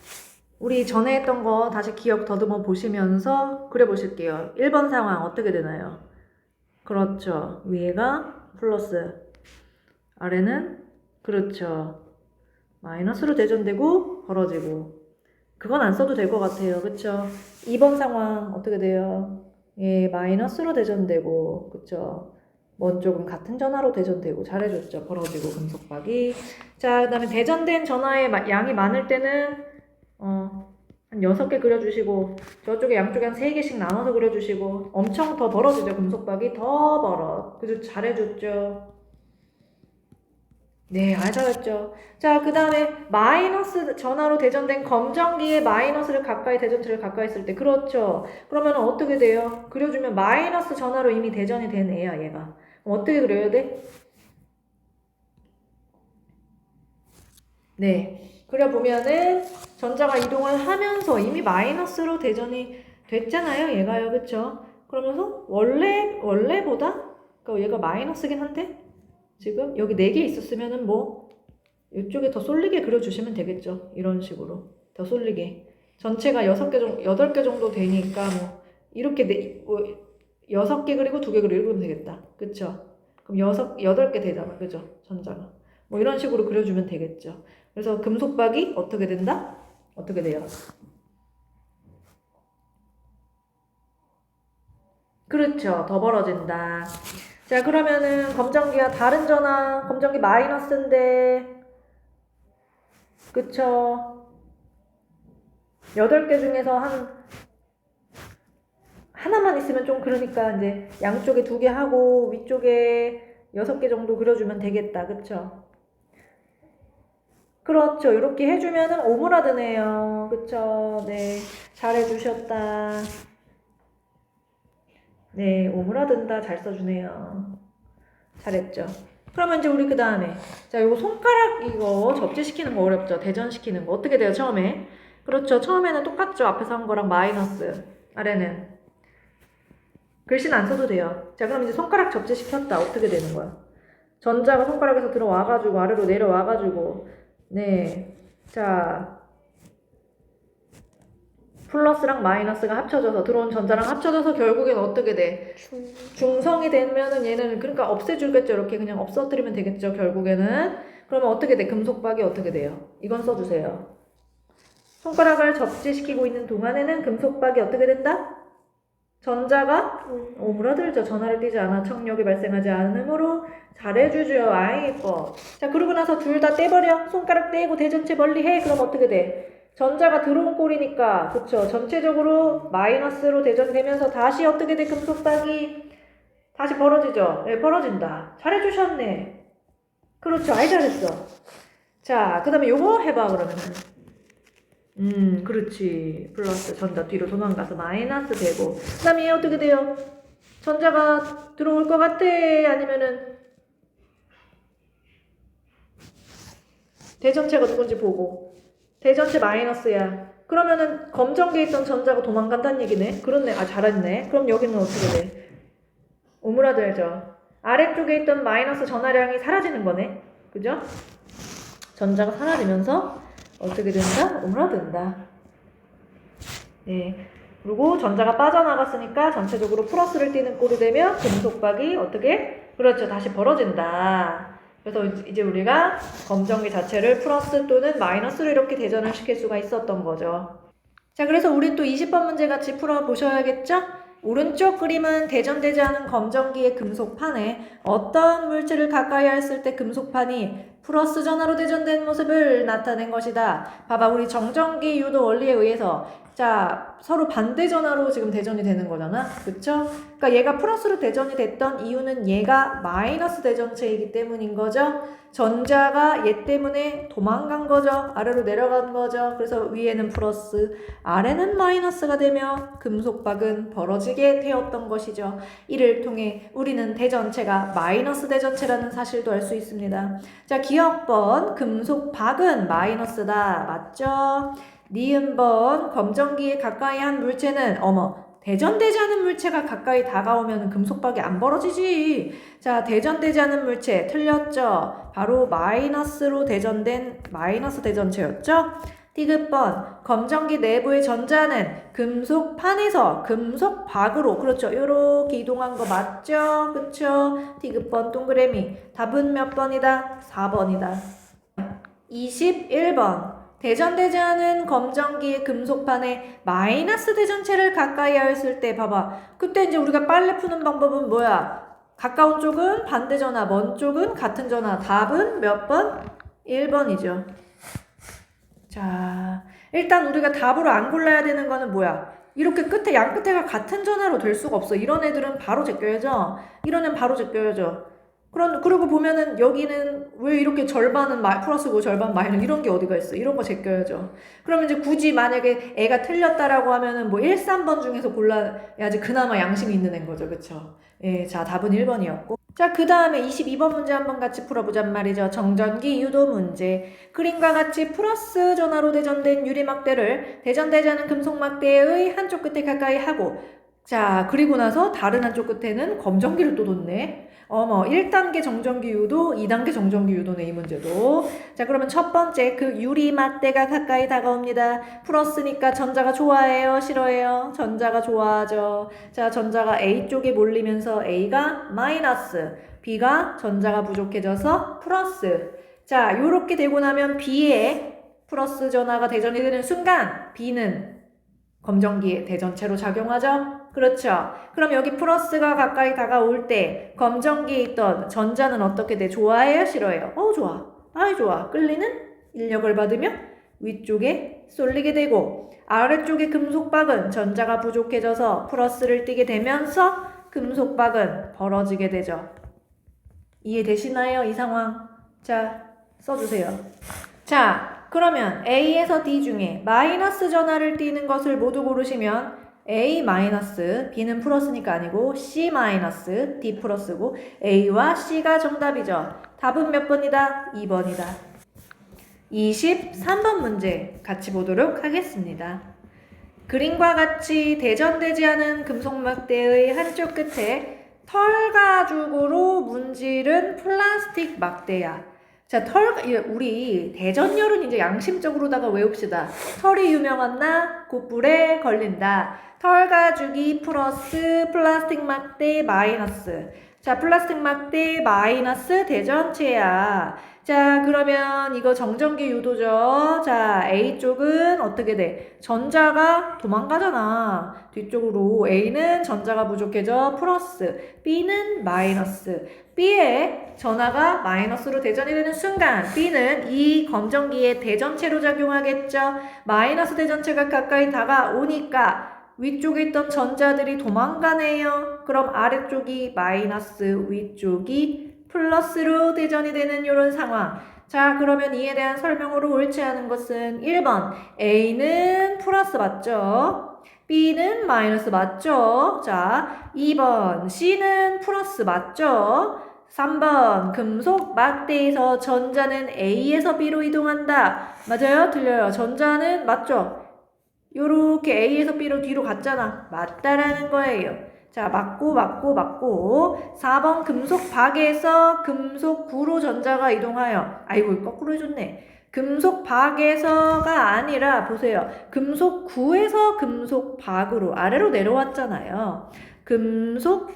우리 전에 했던 거 다시 기억 더듬어 보시면서 그려보실게요. 1번 상황 어떻게 되나요? 그렇죠. 위에가 플러스, 아래는 그렇죠. 마이너스로 대전되고 벌어지고. 그건 안 써도 될 것 같아요. 그쵸? 2번 상황 어떻게 돼요? 예, 마이너스로 대전되고, 그쵸? 먼 쪽은 같은 전화로 대전되고, 잘해줬죠. 벌어지고, 금속박이. 자, 그 다음에 대전된 전화의 양이 많을 때는, 한 6개 그려주시고, 저쪽에 양쪽에 한 3개씩 나눠서 그려주시고, 엄청 더 벌어지죠. 금속박이 더 벌어. 그죠? 잘해줬죠. 네, 잘했죠. 자, 그 다음에 마이너스 전화로 대전된 검정기에 마이너스를 가까이, 대전체를 가까이 쓸 때, 그렇죠. 그러면 어떻게 돼요? 그려주면 마이너스 전화로 이미 대전이 된 애야, 얘가. 그럼 어떻게 그려야 돼? 네, 그려보면은 전자가 이동을 하면서 이미 마이너스로 대전이 됐잖아요, 얘가요, 그쵸? 그러면서 원래보다, 그러니까 얘가 마이너스긴 한데, 지금 여기 4개 있었으면은 뭐 이쪽에 더 쏠리게 그려주시면 되겠죠. 이런 식으로 더 쏠리게 전체가 6개 정도, 8개 정도 되니까 뭐 이렇게 6개 그리고 2개 그리고 이러면 되겠다. 그쵸? 그럼 8개 되잖아. 그죠? 전자가 뭐 이런 식으로 그려주면 되겠죠. 그래서 금속박이 어떻게 된다? 어떻게 돼요? 그렇죠. 더 벌어진다. 자, 그러면은 검정기와 다른 전화, 검정기 마이너스인데, 그쵸. 8개 중에서 하나만 있으면 좀 그러니까 이제 양쪽에 2개 하고 위쪽에 6개 정도 그려주면 되겠다. 그쵸. 그렇죠. 이렇게 해주면은 오므라드네요. 그쵸. 네. 잘해주셨다. 네. 오므라든다. 잘 써주네요. 잘했죠. 그러면 이제 우리 그 다음에 자, 요거 손가락 이거 접지시키는 거 어렵죠. 대전시키는 거 어떻게 돼요? 처음에 그렇죠. 처음에는 똑같죠. 앞에서 한 거랑 마이너스, 아래는 글씨는 안 써도 돼요. 자, 그럼 이제 손가락 접지시켰다. 어떻게 되는 거야? 전자가 손가락에서 들어와가지고 아래로 내려와가지고 네, 자, 플러스랑 마이너스가 합쳐져서 들어온 전자랑 합쳐져서 결국엔 어떻게 돼? 중성이 되면은 얘는 그러니까 없애주겠죠. 이렇게 그냥 없어뜨리면 되겠죠. 결국에는. 그러면 어떻게 돼? 금속박이 어떻게 돼요? 이건 써주세요. 손가락을 접지시키고 있는 동안에는 금속박이 어떻게 된다? 전자가 오므라들죠. 전하를 띄지 않아 청력이 발생하지 않으므로 잘해주죠. 아이 예뻐. 자, 그러고 나서 둘 다 떼버려. 손가락 떼고 대전체 멀리해. 그럼 어떻게 돼? 전자가 들어온 꼴이니까 그쵸. 전체적으로 마이너스로 대전되면서 다시 어떻게 돼? 금속박이 다시 벌어지죠. 네, 벌어진다. 잘해주셨네. 그렇죠. 아이 잘했어. 자, 그 다음에 요거 해봐 그러면은. 그렇지. 플러스 전자 뒤로 도망가서 마이너스 되고. 그 다음에 얘 어떻게 돼요? 전자가 들어올 것 같아? 아니면은 대전체가 누군지 보고. 대전체 마이너스야. 그러면은 검정기에 있던 전자가 도망간다는 얘기네. 그렇네. 아, 잘했네. 그럼 여기는 어떻게 돼? 오므라들죠. 아래쪽에 있던 마이너스 전하량이 사라지는 거네. 그죠? 전자가 사라지면서 어떻게 된다? 오므라든다. 네. 그리고 전자가 빠져나갔으니까 전체적으로 플러스를 띄는 꼴이 되면 금속박이 어떻게? 그렇죠. 다시 벌어진다. 그래서 이제 우리가 검정기 자체를 플러스 또는 마이너스로 이렇게 대전을 시킬 수가 있었던 거죠. 자, 그래서 우리 또 20번 문제 같이 풀어보셔야겠죠? 오른쪽 그림은 대전되지 않은 검정기의 금속판에 어떤 물질을 가까이 했을 때 금속판이 플러스 전하로 대전된 모습을 나타낸 것이다. 봐봐, 우리 정전기 유도 원리에 의해서 자, 서로 반대 전하로 지금 대전이 되는 거잖아. 그쵸? 그러니까 얘가 플러스로 대전이 됐던 이유는 얘가 마이너스 대전체이기 때문인 거죠. 전자가 얘 때문에 도망간 거죠. 아래로 내려간 거죠. 그래서 위에는 플러스, 아래는 마이너스가 되며 금속박은 벌어지게 되었던 것이죠. 이를 통해 우리는 대전체가 마이너스 대전체라는 사실도 알 수 있습니다. 자, 기억번 금속박은 마이너스다. 맞죠? 니은번 검정기에 가까이 한 물체는 대전되지 않은 물체가 가까이 다가오면 금속박이 안 벌어지지. 자, 대전되지 않은 물체 틀렸죠? 바로 마이너스로 대전된 마이너스 대전체였죠? 디귿번 검정기 내부의 전자는 금속판에서 금속박으로 그렇죠. 요렇게 이동한 거 맞죠? 그쵸? 디귿번 동그라미 답은 몇 번이다? 4번이다. 21번 대전되지 않은 검정기의 금속판에 마이너스 대전체를 가까이 하였을 때 봐봐. 그때 이제 우리가 빨래 푸는 방법은 뭐야? 가까운 쪽은 반대전화, 먼 쪽은 같은 전화. 답은 몇 번? 1번이죠. 자, 일단 우리가 답으로 안 골라야 되는 거는 뭐야? 이렇게 끝에 양 끝에가 같은 전화로 될 수가 없어. 이런 애들은 바로 제껴야죠. 이런 애는 바로 제껴야죠. 그리고 보면은 여기는 왜 이렇게 절반은 플러스고 절반 마이너스 이런 게 어디가 있어? 이런 거 제껴야죠. 그러면 이제 굳이 만약에 애가 틀렸다라고 하면은 뭐 1, 3번 중에서 골라야지 그나마 양심이 있는 애인 거죠. 그쵸? 예, 자, 답은 1번이었고. 자, 그 다음에 22번 문제 한번 같이 풀어보잔 말이죠. 정전기 유도 문제. 그림과 같이 플러스 전화로 대전된 유리막대를 대전되지 않은 금속막대의 한쪽 끝에 가까이 하고 자, 그리고 나서 다른 한쪽 끝에는 검정기를 또 뒀네. 1단계 정전기 유도, 2단계 정전기 유도네, 이 문제도. 자, 그러면 첫 번째, 그 유리막대가 가까이 다가옵니다. 플러스니까 전자가 좋아해요? 싫어해요? 전자가 좋아하죠. 자, 전자가 A 쪽에 몰리면서 A가 마이너스, B가 전자가 부족해져서 플러스. 자, 요렇게 되고 나면 B에 플러스 전화가 대전이 되는 순간 B는 검정기에 대전체로 작용하죠? 그렇죠. 그럼 여기 플러스가 가까이 다가올 때 검정기에 있던 전자는 어떻게 돼? 좋아해요? 싫어해요? 좋아. 아이 좋아. 끌리는 인력을 받으며 위쪽에 쏠리게 되고 아래쪽의 금속박은 전자가 부족해져서 플러스를 띠게 되면서 금속박은 벌어지게 되죠. 이해되시나요? 이 상황. 자, 써주세요. 자, 그러면 A에서 D 중에 마이너스 전화를 띠는 것을 모두 고르시면 A 마이너스, B는 플러스니까 아니고 C 마이너스, D 플러스고 A와 C가 정답이죠. 답은 몇 번이다? 2번이다. 23번 문제 같이 보도록 하겠습니다. 그림과 같이 대전되지 않은 금속막대의 한쪽 끝에 털 가죽으로 문지른 플라스틱 막대야. 자, 우리 대전열은 이제 양심적으로다가 외웁시다. 털이 유명한 나, 곧불에 걸린다. 털 가죽이 플러스, 플라스틱 막대 마이너스. 자, 플라스틱 막대 마이너스 대전체야. 자, 그러면 이거 정전기 유도죠. 자, A쪽은 어떻게 돼? 전자가 도망가잖아. 뒤쪽으로 A는 전자가 부족해져 플러스, B는 마이너스. B에 전하가 마이너스로 대전이 되는 순간 B는 이 검정기에 대전체로 작용하겠죠. 마이너스 대전체가 가까이 다가오니까 위쪽에 있던 전자들이 도망가네요. 그럼 아래쪽이 마이너스, 위쪽이 플러스로 대전이 되는 이런 상황. 자, 그러면 이에 대한 설명으로 옳지 않은 것은 1번 A는 플러스 맞죠? B는 마이너스 맞죠? 자, 2번 C는 플러스 맞죠? 3번 금속 막대에서 전자는 A에서 B로 이동한다. 맞아요? 틀려요? 전자는 맞죠? 요렇게 A에서 B로 뒤로 갔잖아. 맞다라는 거예요. 자, 맞고 4번 금속 박에서 금속 구로 전자가 이동하여 아이고 거꾸로 해줬네. 금속 박에서가 아니라 보세요. 금속 구에서 금속 박으로 아래로 내려왔잖아요. 금속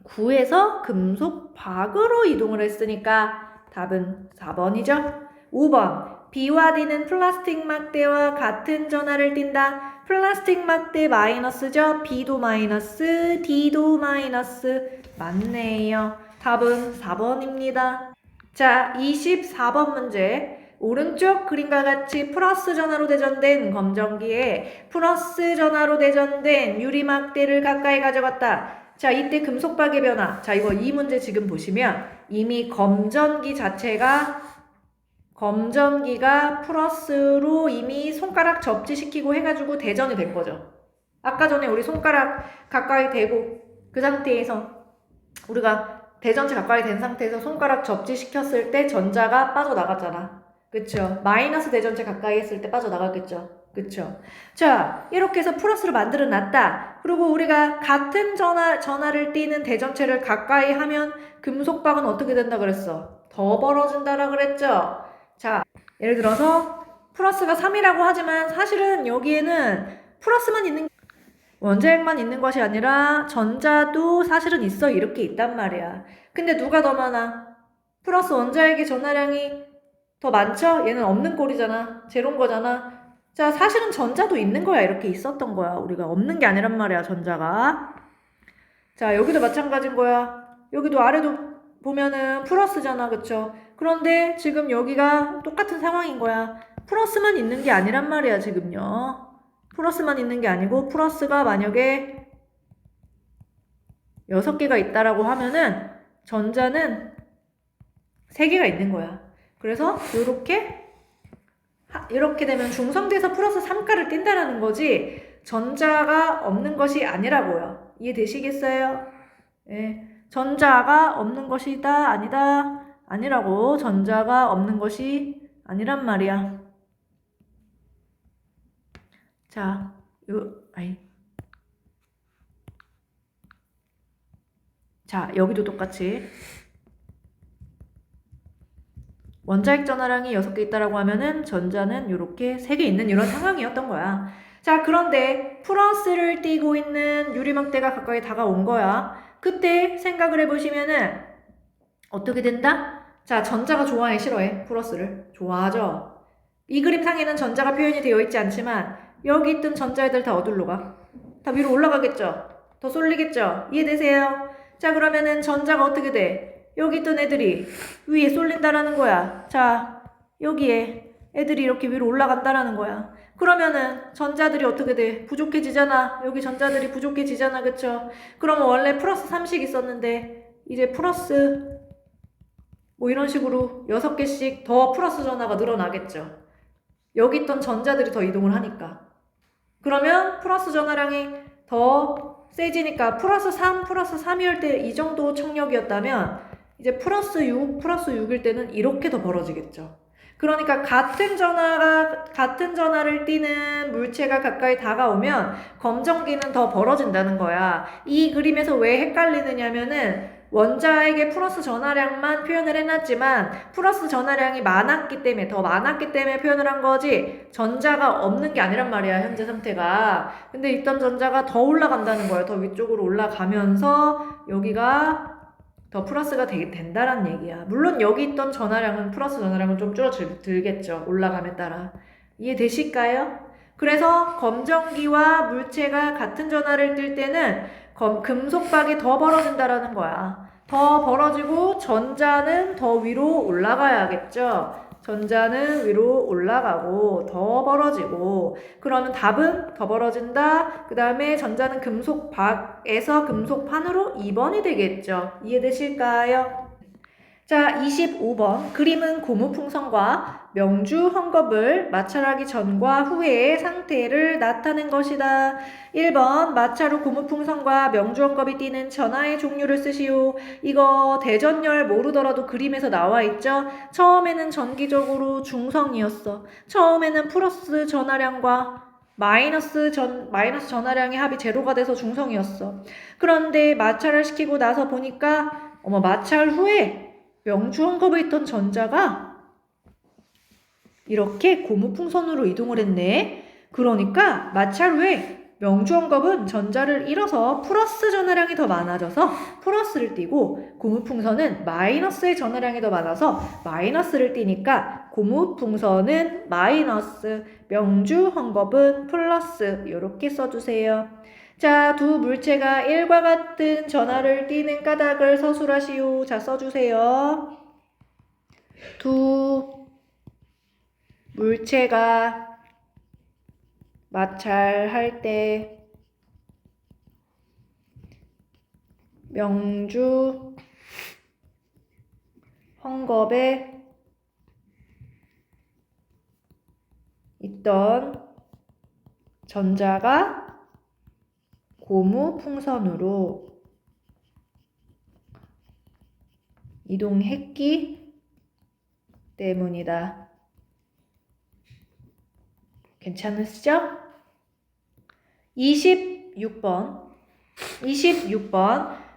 구에서 금속 박으로 이동을 했으니까 답은 4번이죠. 5번 B와 D는 플라스틱 막대와 같은 전하를 띈다. 플라스틱 막대 마이너스죠. B도 마이너스, D도 마이너스. 맞네요. 답은 4번입니다. 자, 24번 문제. 오른쪽 그림과 같이 플러스 전하로 대전된 검정기에 플러스 전하로 대전된 유리막대를 가까이 가져갔다. 자, 이때 금속박의 변화. 자, 이 문제 지금 보시면 이미 검전기가 플러스로 이미 손가락 접지시키고 해가지고 대전이 된 거죠. 아까 전에 우리 손가락 가까이 대고 그 상태에서 우리가 대전체 가까이 된 상태에서 손가락 접지시켰을 때 전자가 빠져나갔잖아. 그쵸? 마이너스 대전체 가까이 했을 때 빠져나갔겠죠. 그쵸? 자, 이렇게 해서 플러스를 만들어 놨다. 그리고 우리가 같은 전하를 띠는 대전체를 가까이 하면 금속박은 어떻게 된다 그랬어? 더 벌어진다라 그랬죠? 자, 예를 들어서 플러스가 3이라고 하지만 사실은 여기에는 플러스만 있는 원자핵만 있는 것이 아니라 전자도 사실은 있어 이렇게 있단 말이야. 근데 누가 더 많아? 플러스 원자핵의 전하량이 더 많죠? 얘는 없는 꼴이잖아. 제로인 거잖아. 자, 사실은 전자도 있는 거야. 이렇게 있었던 거야. 우리가 없는 게 아니란 말이야, 전자가. 자, 여기도 마찬가지인 거야. 여기도 아래도 보면은 플러스잖아. 그쵸? 그런데 지금 여기가 똑같은 상황인 거야. 플러스만 있는 게 아니란 말이야, 지금요. 플러스만 있는 게 아니고 플러스가 만약에 6개가 있다라고 하면은 전자는 3개가 있는 거야. 그래서 이렇게 되면 중성대에서 플러스 3가를 띈다라는 거지 전자가 없는 것이 아니라고요. 이해되시겠어요? 네. 전자가 없는 것이다 아니다 아니라고. 전자가 없는 것이 아니란 말이야. 자, 자, 여기도 똑같이 원자핵 전하량이 6개 있다라고 하면은 전자는 이렇게 3개 있는 이런 상황이었던 거야. 자, 그런데 플러스를 띄고 있는 유리막대가 가까이 다가온 거야. 그때 생각을 해보시면은 어떻게 된다? 자, 전자가 좋아해, 싫어해? 플러스를. 좋아하죠? 이 그림상에는 전자가 표현이 되어 있지 않지만 여기 있던 전자애들 다 어디로 가? 다 위로 올라가겠죠? 더 쏠리겠죠? 이해되세요? 자, 그러면은 전자가 어떻게 돼? 여기 있던 애들이 위에 쏠린다라는 거야. 자, 여기에 애들이 이렇게 위로 올라간다라는 거야. 그러면은 전자들이 어떻게 돼? 부족해지잖아. 여기 전자들이 부족해지잖아. 그쵸? 그러면 원래 플러스 3씩 있었는데 이제 플러스 뭐 이런 식으로 6개씩 더 플러스 전하가 늘어나겠죠. 여기 있던 전자들이 더 이동을 하니까. 그러면 플러스 전하량이 더 세지니까 플러스 3, 플러스 3이올 때 이 정도 청력이었다면 이제 플러스 6, 플러스 6일 때는 이렇게 더 벌어지겠죠. 그러니까 같은 전하를 띠는 물체가 가까이 다가오면 검정기는 더 벌어진다는 거야. 이 그림에서 왜 헷갈리느냐면은 원자에게 플러스 전하량만 표현을 해놨지만 플러스 전하량이 더 많았기 때문에 표현을 한 거지 전자가 없는 게 아니란 말이야, 현재 상태가. 근데 있던 전자가 더 올라간다는 거야. 더 위쪽으로 올라가면서 여기가 더 플러스가 된다란 얘기야. 물론 여기 있던 플러스 전하량은 좀 줄어들겠죠. 올라감에 따라. 이해되실까요? 그래서 검정기와 물체가 같은 전하를 뜰 때는 금속박이 더 벌어진다라는 거야. 더 벌어지고 전자는 더 위로 올라가야겠죠. 전자는 위로 올라가고 더 벌어지고 그러면 답은 더 벌어진다. 그 다음에 전자는 금속박에서 금속판으로 2번이 되겠죠. 이해되실까요? 자, 25번. 그림은 고무풍선과 명주 헝겊을 마찰하기 전과 후의 상태를 나타낸 것이다. 1번. 마찰 후 고무풍선과 명주 헝겊이 띄는 전하의 종류를 쓰시오. 이거 대전열 모르더라도 그림에서 나와 있죠? 처음에는 전기적으로 중성이었어. 처음에는 플러스 전하량과 마이너스 전하량의 합이 제로가 돼서 중성이었어. 그런데 마찰을 시키고 나서 보니까 마찰 후에 명주 헝겊에 있던 전자가 이렇게 고무풍선으로 이동을 했네. 그러니까 마찰 후에 명주 헝겊은 전자를 잃어서 플러스 전하량이 더 많아져서 플러스를 띠고 고무풍선은 마이너스의 전하량이 더 많아서 마이너스를 띠니까 고무풍선은 마이너스, 명주 헝겊은 플러스 이렇게 써주세요. 자, 두 물체가 1과 같은 전하를 띠는 까닭을 서술하시오. 자, 써주세요. 두 물체가 마찰할 때 명주 헝겊에 있던 전자가 고무 풍선으로 이동했기 때문이다. 괜찮으시죠? 26번.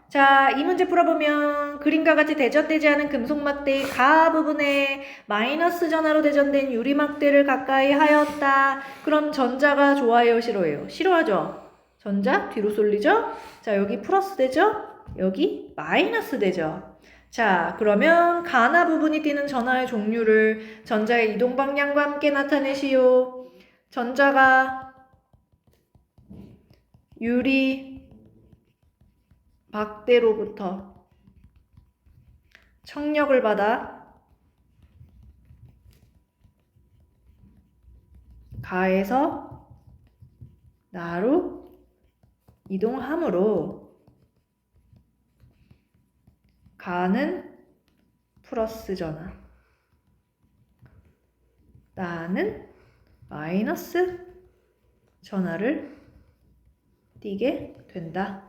자, 이 문제 풀어보면 그림과 같이 대전되지 않은 금속막대의 가 부분에 마이너스 전하로 대전된 유리막대를 가까이 하였다. 그럼 전자가 좋아해요, 싫어해요? 싫어하죠? 전자 뒤로 쏠리죠? 자, 여기 플러스 되죠? 여기 마이너스 되죠? 자, 그러면 가나 부분이 띠는 전하의 종류를 전자의 이동 방향과 함께 나타내시오. 전자가 유리 막대로부터 청력을 받아 가에서 나로 이동하므로 가는 플러스 전하, 나는 마이너스 전하를 띠게 된다.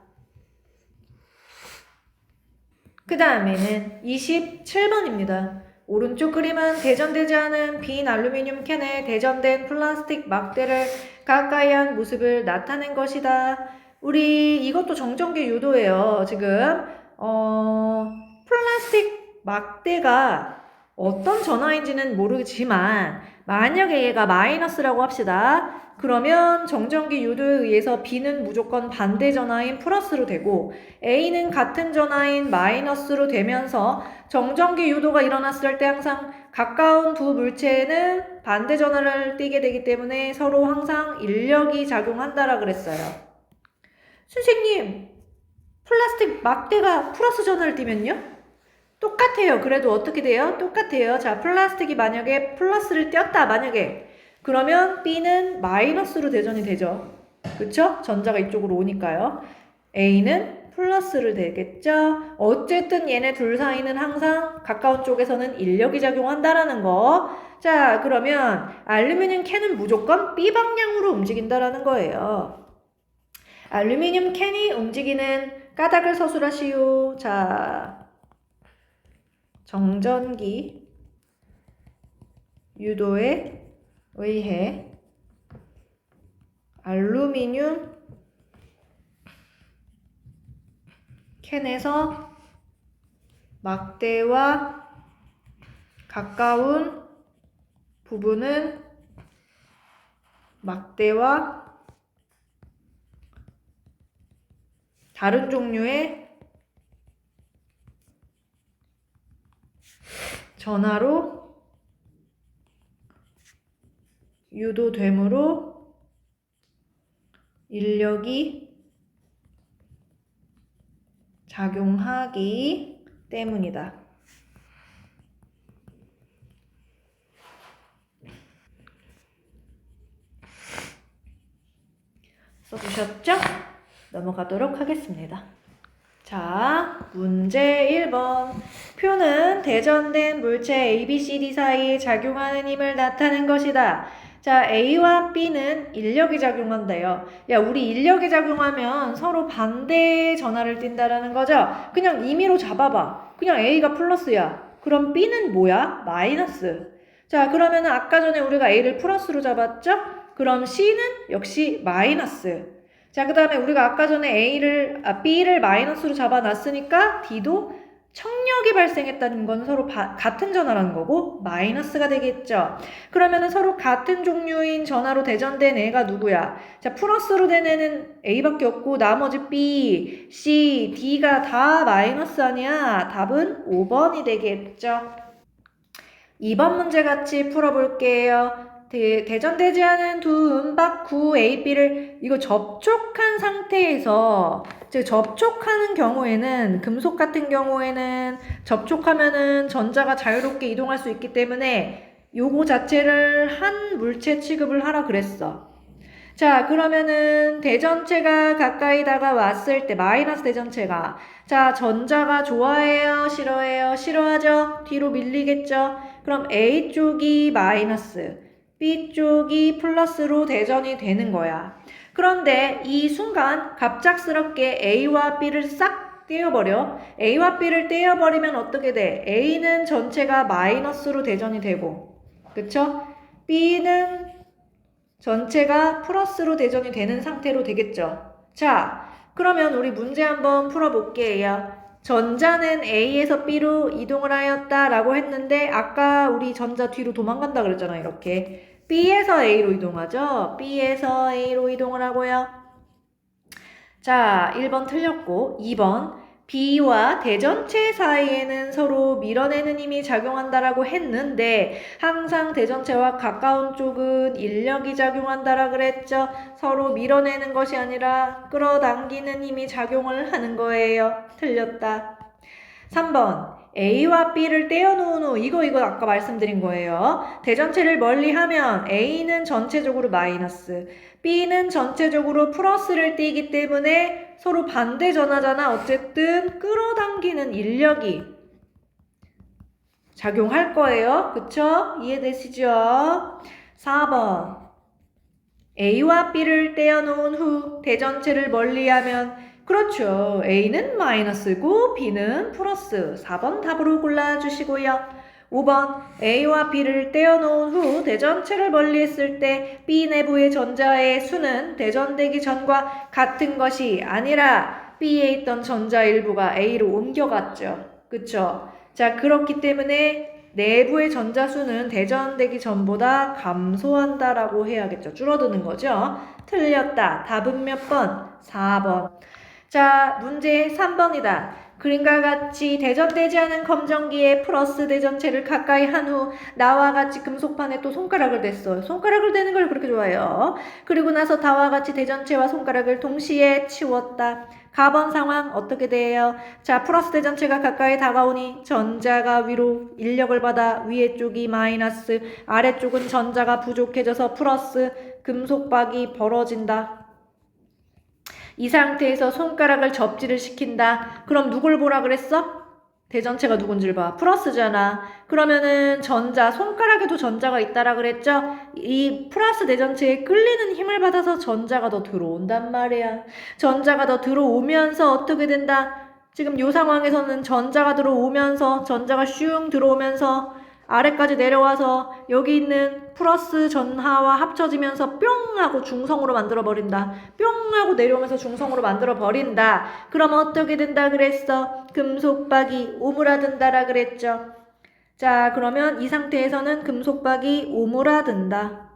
그 다음에는 27번입니다. 오른쪽 그림은 대전되지 않은 빈 알루미늄 캔에 대전된 플라스틱 막대를 가까이 한 모습을 나타낸 것이다. 우리 이것도 정전기 유도예요. 지금 플라스틱 막대가 어떤 전하인지는 모르지만 만약에 얘가 마이너스라고 합시다. 그러면 정전기 유도에 의해서 B는 무조건 반대 전하인 플러스로 되고 A는 같은 전하인 마이너스로 되면서 정전기 유도가 일어났을 때 항상 가까운 두 물체에는 반대 전하를 띠게 되기 때문에 서로 항상 인력이 작용한다라 그랬어요. 선생님, 플라스틱 막대가 플러스 전하를 띠면요? 똑같아요. 그래도 어떻게 돼요? 똑같아요. 자, 플라스틱이 만약에 플러스를 띄었다. 만약에 그러면 B는 마이너스로 대전이 되죠. 그쵸? 전자가 이쪽으로 오니까요. A는 플러스를 되겠죠. 어쨌든 얘네 둘 사이는 항상 가까운 쪽에서는 인력이 작용한다라는 거. 자, 그러면 알루미늄 캔은 무조건 B 방향으로 움직인다라는 거예요. 알루미늄 캔이 움직이는 까닭을 서술하시오. 자, 정전기 유도에 의해 알루미늄 캔에서 막대와 가까운 부분은 막대와 다른 종류의 전하로 유도되므로 인력이 작용하기 때문이다. 써주셨죠? 넘어가도록 하겠습니다. 자, 문제 1번. 표는 대전된 물체 A, B, C, D 사이에 작용하는 힘을 나타낸 것이다. 자, A와 B는 인력이 작용한대요. 야, 우리 인력이 작용하면 서로 반대의 전하를 띈다라는 거죠? 그냥 임의로 잡아봐. 그냥 A가 플러스야. 그럼 B는 뭐야? 마이너스. 자, 그러면 아까 전에 우리가 A를 플러스로 잡았죠? 그럼 C는 역시 마이너스. 자, 그 다음에 우리가 아까 전에 B를 마이너스로 잡아놨으니까 D도 청력이 발생했다는 건 서로 같은 전하라는 거고 마이너스가 되겠죠. 그러면은 서로 같은 종류인 전하로 대전된 애가 누구야? 자, 플러스로 된 애는 A밖에 없고 나머지 B, C, D가 다 마이너스 아니야? 답은 5번이 되겠죠. 2번 문제 같이 풀어볼게요. 대전되지 않은 두 음박구 A, B를 이거 접촉한 상태에서 즉 접촉하는 경우에는 금속 같은 경우에는 접촉하면은 전자가 자유롭게 이동할 수 있기 때문에 요거 자체를 한 물체 취급을 하라 그랬어. 자, 그러면은 대전체가 가까이 다가왔을 때 마이너스 대전체가 자, 전자가 좋아해요? 싫어해요? 싫어하죠? 뒤로 밀리겠죠? 그럼 A 쪽이 마이너스, B 쪽이 플러스로 대전이 되는 거야. 그런데 이 순간 갑작스럽게 A와 B를 싹 떼어버려. A와 B를 떼어버리면 어떻게 돼? A는 전체가 마이너스로 대전이 되고, 그쵸? B는 전체가 플러스로 대전이 되는 상태로 되겠죠. 자, 그러면 우리 문제 한번 풀어볼게요. 전자는 A에서 B로 이동을 하였다라고 했는데 아까 우리 전자 뒤로 도망간다 그랬잖아. 이렇게 B에서 A로 이동하죠. B에서 A로 이동을 하고요. 자, 1번 틀렸고 2번 B와 대전체 사이에는 서로 밀어내는 힘이 작용한다라고 했는데 항상 대전체와 가까운 쪽은 인력이 작용한다라 그랬죠. 서로 밀어내는 것이 아니라 끌어당기는 힘이 작용을 하는 거예요. 틀렸다. 3번 A와 B를 떼어놓은 후 이거 아까 말씀드린 거예요. 대전체를 멀리하면 A는 전체적으로 마이너스, B는 전체적으로 플러스를 띠기 때문에 서로 반대 전하잖아. 어쨌든 끌어당기는 인력이 작용할 거예요. 그쵸? 이해되시죠? 4번 A와 B를 떼어놓은 후 대전체를 멀리하면 그렇죠. A는 마이너스고 B는 플러스. 4번 답으로 골라주시고요. 5번 A와 B를 떼어놓은 후 대전체를 멀리했을 때 B 내부의 전자의 수는 대전되기 전과 같은 것이 아니라 B에 있던 전자 일부가 A로 옮겨갔죠. 그쵸? 자, 그렇기 때문에 내부의 전자 수는 대전되기 전보다 감소한다라고 해야겠죠. 줄어드는 거죠. 틀렸다. 답은 몇 번? 4번. 자, 문제 3번이다. 그림과 같이 대전되지 않은 검정기에 플러스 대전체를 가까이 한 후 나와 같이 금속판에 또 손가락을 댔어요. 손가락을 대는 걸 그렇게 좋아해요. 그리고 나서 다와 같이 대전체와 손가락을 동시에 치웠다. 가번 상황 어떻게 돼요? 자, 플러스 대전체가 가까이 다가오니 전자가 위로 인력을 받아 위에 쪽이 마이너스, 아래쪽은 전자가 부족해져서 플러스, 금속박이 벌어진다. 이 상태에서 손가락을 접지를 시킨다. 그럼 누굴 보라 그랬어? 대전체가 누군지를 봐. 플러스잖아. 그러면은 전자, 손가락에도 전자가 있다라 그랬죠? 이 플러스 대전체에 끌리는 힘을 받아서 전자가 더 들어온단 말이야. 전자가 더 들어오면서 어떻게 된다? 지금 이 상황에서는 전자가 들어오면서 전자가 슝 들어오면서 아래까지 내려와서 여기 있는 플러스 전하와 합쳐지면서 뿅 하고 중성으로 만들어버린다. 뿅 하고 내려오면서 중성으로 만들어버린다. 그럼 어떻게 된다 그랬어? 금속박이 오므라든다라 그랬죠. 자, 그러면 이 상태에서는 금속박이 오므라든다.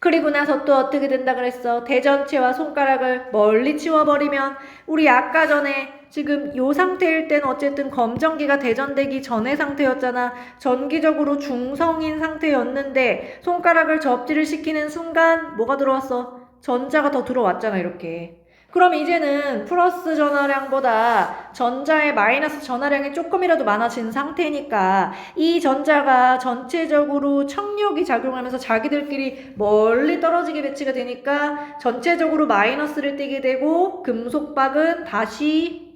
그리고 나서 또 어떻게 된다 그랬어? 대전체와 손가락을 멀리 치워버리면 우리 아까 전에 지금 요 상태일 땐 어쨌든 검정기가 대전되기 전의 상태였잖아. 전기적으로 중성인 상태였는데 손가락을 접지를 시키는 순간 뭐가 들어왔어? 전자가 더 들어왔잖아 이렇게. 그럼 이제는 플러스 전하량보다 전자의 마이너스 전하량이 조금이라도 많아진 상태니까 이 전자가 전체적으로 청력이 작용하면서 자기들끼리 멀리 떨어지게 배치가 되니까 전체적으로 마이너스를 띠게 되고 금속박은 다시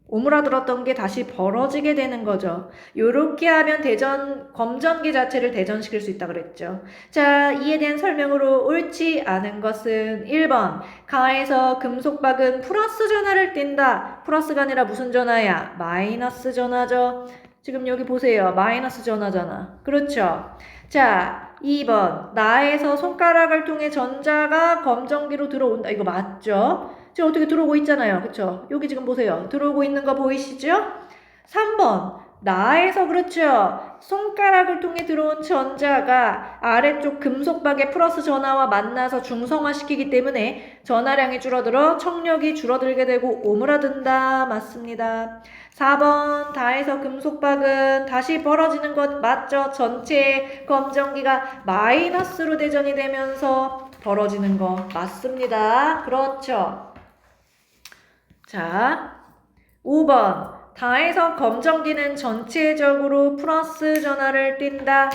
오므라들었던 게 다시 벌어지게 되는 거죠. 요렇게 하면 검전기 자체를 대전시킬 수 있다 그랬죠. 자, 이에 대한 설명으로 옳지 않은 것은 1번 가에서 금속박은 플러스 전하를 띈다. 플러스가 아니라 무슨 전하야? 마이너스 전하죠. 지금 여기 보세요. 마이너스 전하잖아. 그렇죠. 자, 2번 나에서 손가락을 통해 전자가 검정기로 들어온다. 이거 맞죠? 지금 어떻게 들어오고 있잖아요. 그쵸? 여기 지금 보세요. 들어오고 있는 거 보이시죠? 3번 나에서 그렇죠. 손가락을 통해 들어온 전자가 아래쪽 금속박의 플러스 전하와 만나서 중성화시키기 때문에 전하량이 줄어들어 청력이 줄어들게 되고 오므라든다. 맞습니다. 4번 다에서 금속박은 다시 벌어지는 것 맞죠? 전체 검정기가 마이너스로 대전이 되면서 벌어지는 거 맞습니다. 그렇죠. 자, 5번 다에서 검정기는 전체적으로 플러스 전하를 띈다.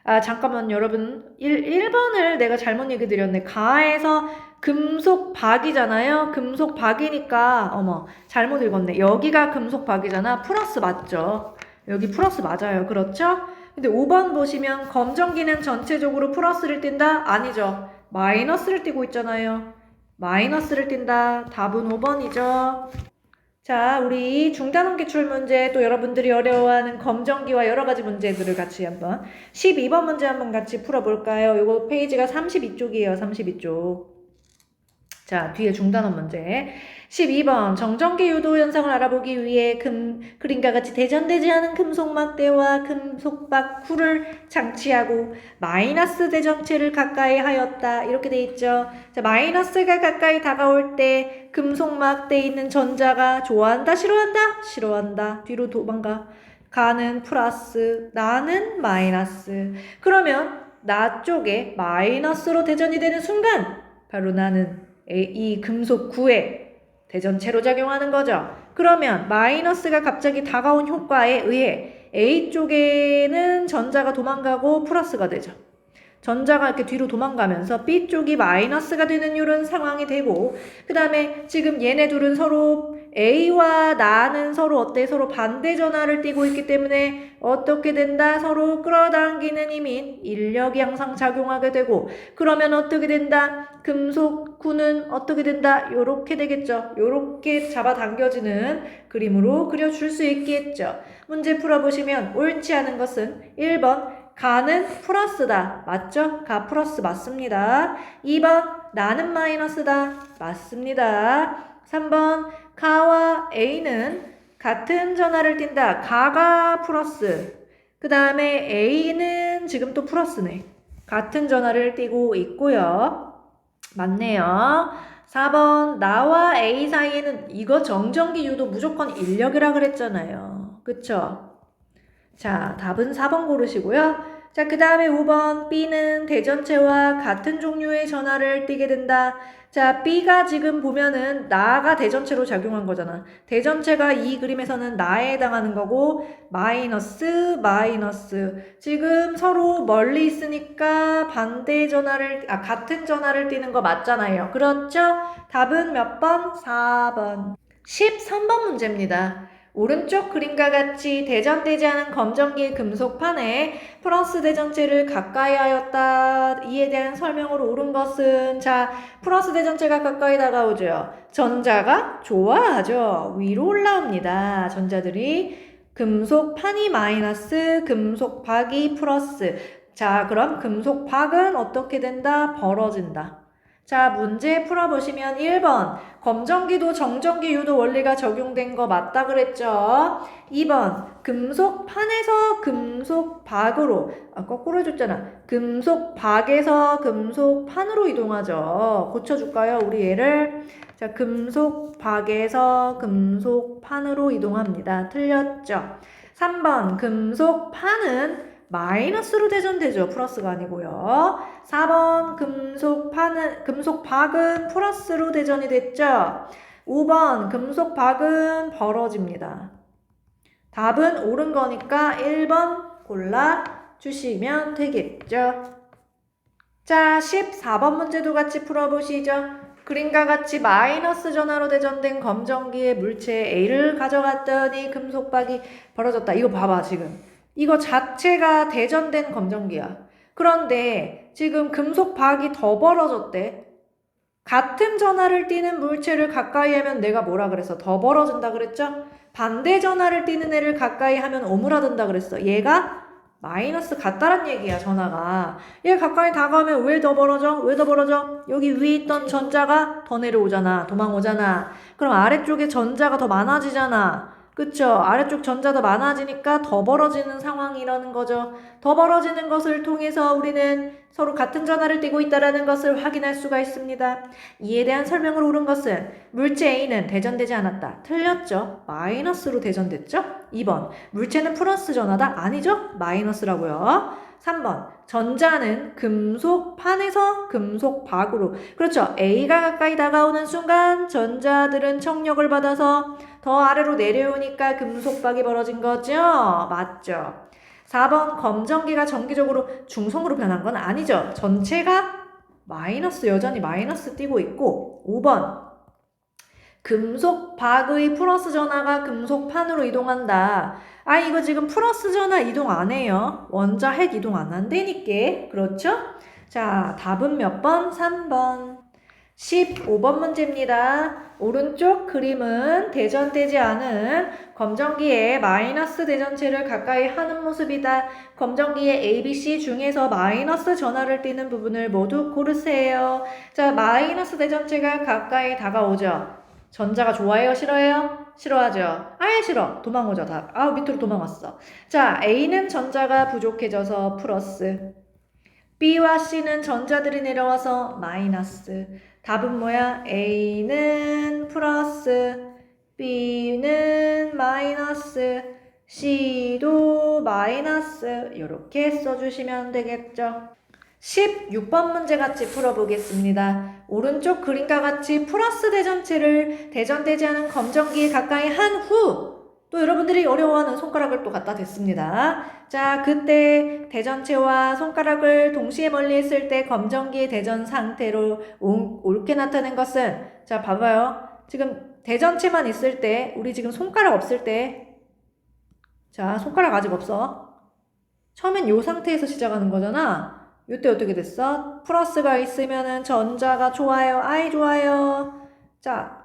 아, 잠깐만 여러분 1번을 내가 잘못 얘기 드렸네. 가에서 금속박이잖아요. 금속박이니까 어머 잘못 읽었네. 여기가 금속박이잖아. 플러스 맞죠? 여기 플러스 맞아요. 그렇죠? 근데 5번 보시면 검정기는 전체적으로 플러스를 띈다? 아니죠. 마이너스를 띄고 있잖아요. 마이너스를 띈다. 답은 5번이죠. 자, 우리 중단원 기출 문제 또 여러분들이 어려워하는 검정기와 여러 가지 문제들을 같이 한번 12번 문제 한번 같이 풀어볼까요? 이거 페이지가 32쪽이에요. 32쪽. 자, 뒤에 중단원 문제. 12번 정전기 유도 현상을 알아보기 위해 그림과 같이 대전되지 않은 금속막대와 금속박후를 장치하고 마이너스 대전체를 가까이 하였다. 이렇게 돼 있죠. 자, 마이너스가 가까이 다가올 때 금속막대에 있는 전자가 좋아한다, 싫어한다? 싫어한다. 뒤로 도망가. 가는 플러스, 나는 마이너스. 그러면 나 쪽에 마이너스로 대전이 되는 순간 바로 나는 이 금속 구에 대전체로 작용하는 거죠. 그러면 마이너스가 갑자기 다가온 효과에 의해 A 쪽에는 전자가 도망가고 플러스가 되죠. 전자가 이렇게 뒤로 도망가면서 B 쪽이 마이너스가 되는 이런 상황이 되고, 그 다음에 지금 얘네 둘은 서로 A와 나는 서로 어때? 서로 반대 전하를 띠고 있기 때문에 어떻게 된다? 서로 끌어당기는 힘인 인력이 항상 작용하게 되고, 그러면 어떻게 된다? 금속구는 어떻게 된다? 요렇게 되겠죠. 요렇게 잡아당겨지는 그림으로 그려줄 수 있겠죠. 문제 풀어보시면 옳지 않은 것은 1번 가는 플러스다. 맞죠? 가 플러스 맞습니다. 2번 나는 마이너스다. 맞습니다. 3번 가와 A는 같은 전하를 띈다. 가가 플러스. 그 다음에 A는 지금 또 플러스네. 같은 전하를 띄고 있고요. 맞네요. 4번 나와 A 사이에는 이거 정전기 유도 무조건 인력이라 그랬잖아요. 그쵸? 자, 답은 4번 고르시고요. 자, 그 다음에 5번 B는 대전체와 같은 종류의 전하를 띠게 된다. 자, B가 지금 보면은 나가 대전체로 작용한 거잖아. 대전체가 이 그림에서는 나에 해당하는 거고 마이너스 마이너스. 지금 서로 멀리 있으니까 반대 전하를 같은 전하를 띠는 거 맞잖아요. 그렇죠? 답은 몇 번? 4번. 13번 문제입니다. 오른쪽 그림과 같이 대전되지 않은 검정기 금속판에 플러스 대전체를 가까이 하였다. 이에 대한 설명으로 옳은 것은, 자, 플러스 대전체가 가까이 다가오죠. 전자가 좋아하죠. 위로 올라옵니다. 전자들이 금속판이 마이너스, 금속박이 플러스. 자, 그럼 금속박은 어떻게 된다? 벌어진다. 자, 문제 풀어보시면 1번 검전기도 정전기 유도 원리가 적용된 거 맞다 그랬죠? 2번 금속판에서 금속박으로 거꾸로 해줬잖아. 금속박에서 금속판으로 이동하죠. 고쳐줄까요? 우리 얘를. 자, 금속박에서 금속판으로 이동합니다. 틀렸죠? 3번 금속판은 마이너스로 대전되죠. 플러스가 아니고요. 4번 금속박은 플러스로 대전이 됐죠. 5번 금속박은 벌어집니다. 답은 옳은 거니까 1번 골라주시면 되겠죠. 자, 14번 문제도 같이 풀어보시죠. 그림과 같이 마이너스 전하로 대전된 검전기의 물체 A를 가져갔더니 금속박이 벌어졌다. 이거 봐봐 지금. 이거 자체가 대전된 검전기야. 그런데 지금 금속박이 더 벌어졌대. 같은 전하를 띠는 물체를 가까이 하면 내가 뭐라 그랬어? 더 벌어진다 그랬죠? 반대 전하를 띠는 애를 가까이 하면 오므라든다 그랬어. 얘가 마이너스 같다란 얘기야, 전하가. 얘 가까이 다가오면 왜 더 벌어져? 왜 더 벌어져? 여기 위에 있던 전자가 더 내려오잖아. 도망오잖아. 그럼 아래쪽에 전자가 더 많아지잖아. 그쵸? 아래쪽 전자 더 많아지니까 더 벌어지는 상황이라는 거죠. 더 벌어지는 것을 통해서 우리는 서로 같은 전하를 띠고 있다는 것을 확인할 수가 있습니다. 이에 대한 설명을 옳은 것은 물체 A는 대전되지 않았다. 틀렸죠? 마이너스로 대전됐죠? 2번 물체는 플러스 전하다? 아니죠? 마이너스라고요. 3번 전자는 금속판에서 금속박으로. 그렇죠. A가 가까이 다가오는 순간 전자들은 청력을 받아서 더 아래로 내려오니까 금속박이 벌어진 거죠. 맞죠. 4번 검전기가 정기적으로 중성으로 변한 건 아니죠. 전체가 마이너스 여전히 마이너스 띄고 있고. 5번 금속박의 플러스 전하가 금속판으로 이동한다. 아, 이거 지금 플러스 전하 이동 안 해요. 원자 핵 이동 안 한다니까. 그렇죠? 자, 답은 몇 번? 3번. 15번 문제입니다. 오른쪽 그림은 대전되지 않은 검정기의 마이너스 대전체를 가까이 하는 모습이다. 검정기의 ABC 중에서 마이너스 전하를 띠는 부분을 모두 고르세요. 자, 마이너스 대전체가 가까이 다가오죠. 전자가 좋아해요? 싫어해요? 싫어하죠. 아예 싫어. 도망오죠. 다. 밑으로 도망왔어. 자, A는 전자가 부족해져서 플러스. B와 C는 전자들이 내려와서 마이너스. 답은 뭐야? A는 플러스, B는 마이너스, C도 마이너스. 이렇게 써주시면 되겠죠. 16번 문제 같이 풀어보겠습니다. 오른쪽 그림과 같이 플러스 대전체를 대전되지 않은 검정기에 가까이 한 후 또 여러분들이 어려워하는 손가락을 또 갖다 댔습니다. 자, 그때 대전체와 손가락을 동시에 멀리했을 때 검정기의 대전 상태로 옳게 나타낸 것은, 자, 봐봐요. 지금 대전체만 있을 때, 우리 지금 손가락 없을 때, 자, 손가락 아직 없어. 처음엔 요 상태에서 시작하는 거잖아. 이때 어떻게 됐어? 플러스가 있으면은 전자가 좋아요. I 좋아요. 자,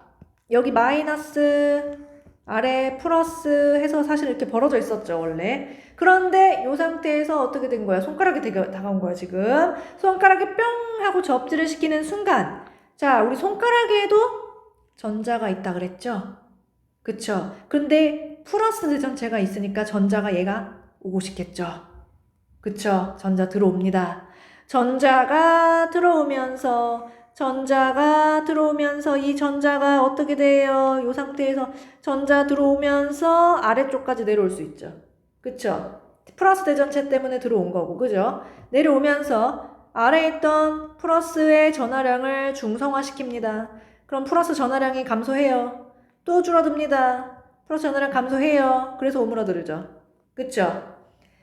여기 마이너스, 아래 플러스 해서 사실 이렇게 벌어져 있었죠, 원래. 그런데 이 상태에서 어떻게 된 거야? 손가락이 되게 다가온 거야, 지금. 손가락이 뿅 하고 접지를 시키는 순간. 자, 우리 손가락에도 전자가 있다 그랬죠? 그쵸? 근데 플러스 대전체가 있으니까 전자가 얘가 오고 싶겠죠? 그쵸? 전자 들어옵니다. 전자가 들어오면서 이 전자가 어떻게 돼요? 이 상태에서 전자 들어오면서 아래쪽까지 내려올 수 있죠. 그쵸? 플러스 대전체 때문에 들어온 거고, 그죠? 내려오면서 아래에 있던 플러스의 전하량을 중성화시킵니다. 그럼 플러스 전하량이 감소해요. 또 줄어듭니다. 플러스 전하량 감소해요. 그래서 오므라들죠. 그쵸?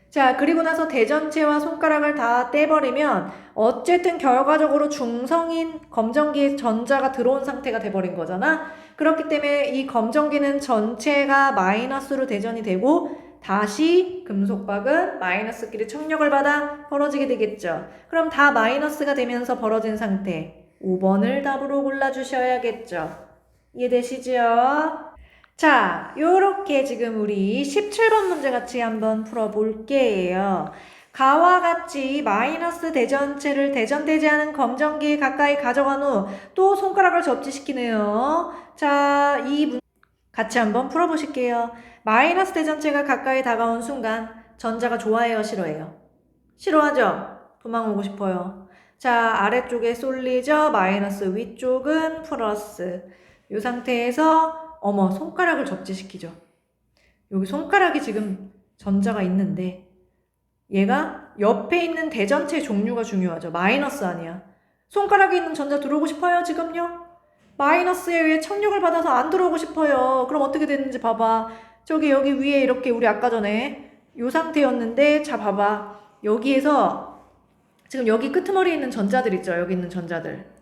자, 그리고 나서 대전체와 손가락을 다 떼버리면 어쨌든 결과적으로 중성인 검정기에 전자가 들어온 상태가 돼버린 거잖아. 그렇기 때문에 이 검정기는 전체가 마이너스로 대전이 되고 다시 금속박은 마이너스끼리 청력을 받아 벌어지게 되겠죠. 그럼 다 마이너스가 되면서 벌어진 상태. 5번을 답으로 골라주셔야겠죠. 이해되시죠? 자, 요렇게 지금 우리 17번 문제 같이 한번 풀어볼게요. 가와 같이 마이너스 대전체를 대전되지 않은 검정기에 가까이 가져간 후 또 손가락을 접지시키네요. 자, 같이 한번 풀어보실게요. 마이너스 대전체가 가까이 다가온 순간 전자가 좋아해요, 싫어해요? 싫어하죠? 도망오고 싶어요. 자, 아래쪽에 쏠리죠? 마이너스, 위쪽은 플러스. 이 상태에서 어머, 손가락을 접지시키죠. 여기 손가락이 지금 전자가 있는데 얘가 옆에 있는 대전체 종류가 중요하죠. 마이너스 아니야. 손가락에 있는 전자 들어오고 싶어요, 지금요? 마이너스에 의해 청력을 받아서 안 들어오고 싶어요. 그럼 어떻게 되는지 봐봐. 여기 위에 이렇게 우리 아까 전에 이 상태였는데, 자, 봐봐. 여기에서 지금 여기 끄트머리에 있는 전자들 있죠. 여기 있는 전자들.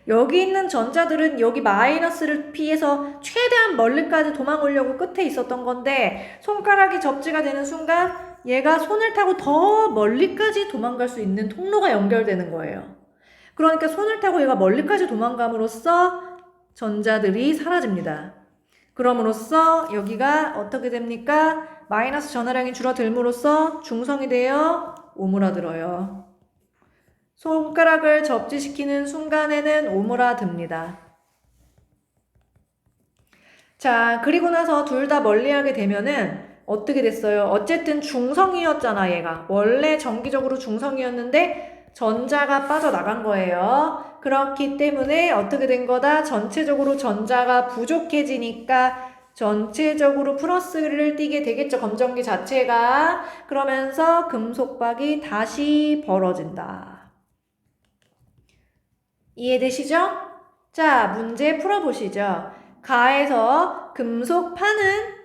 여기 있는 전자들은 여기 마이너스를 피해서 최대한 멀리까지 도망오려고 끝에 있었던 건데 손가락이 접지가 되는 순간 얘가 손을 타고 더 멀리까지 도망갈 수 있는 통로가 연결되는 거예요. 그러니까 손을 타고 얘가 멀리까지 도망감으로써 전자들이 사라집니다. 그럼으로써 여기가 어떻게 됩니까? 마이너스 전하량이 줄어들므로써 중성이 되어 오므라들어요. 손가락을 접지시키는 순간에는 오므라듭니다. 자, 그리고 나서 둘 다 멀리하게 되면은 어떻게 됐어요? 어쨌든 중성이었잖아, 얘가. 원래 정기적으로 중성이었는데 전자가 빠져나간 거예요. 그렇기 때문에 어떻게 된 거다? 전체적으로 전자가 부족해지니까 전체적으로 플러스를 띠게 되겠죠, 검정기 자체가. 그러면서 금속박이 다시 벌어진다. 이해되시죠? 자, 문제 풀어보시죠. 가에서 금속파는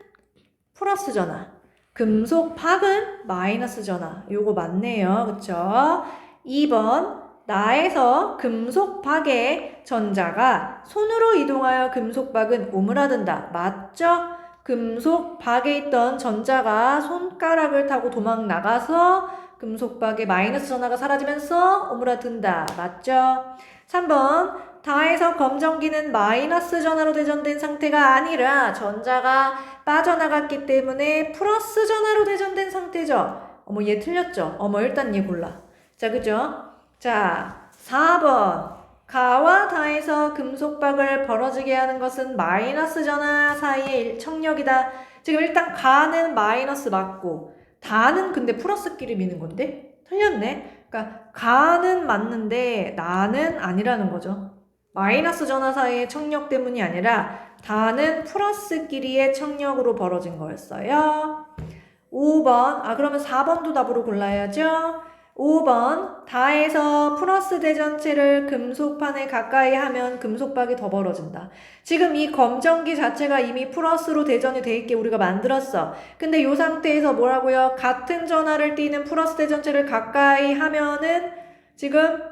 플러스 전하, 금속박은 마이너스 전하. 요거 맞네요. 그쵸? 2번, 나에서 금속박의 전자가 손으로 이동하여 금속박은 오므라든다. 맞죠? 금속박에 있던 전자가 손가락을 타고 도망 나가서 금속박에 마이너스 전하가 사라지면서 오므라든다. 맞죠? 3번 다에서 검정기는 마이너스 전하로 대전된 상태가 아니라 전자가 빠져나갔기 때문에 플러스 전하로 대전된 상태죠. 어머 얘 틀렸죠? 어머 일단 얘 골라. 자 그죠? 자 4번 가와 다에서 금속박을 벌어지게 하는 것은 마이너스 전하 사이의 청력이다. 지금 일단 가는 마이너스 맞고 다는 근데 플러스끼리 미는 건데? 틀렸네. 그러니까 가는 맞는데 나는 아니라는 거죠. 마이너스 전하 사이의 청력 때문이 아니라 다는 플러스끼리의 청력으로 벌어진 거였어요. 5번 그러면 4번도 답으로 골라야죠. 5번 다에서 플러스 대전체를 금속판에 가까이 하면 금속박이 더 벌어진다. 지금 이 검정기 자체가 이미 플러스로 대전이 돼 있게 우리가 만들었어. 근데 이 상태에서 뭐라고요? 같은 전하를 띠는 플러스 대전체를 가까이 하면은 지금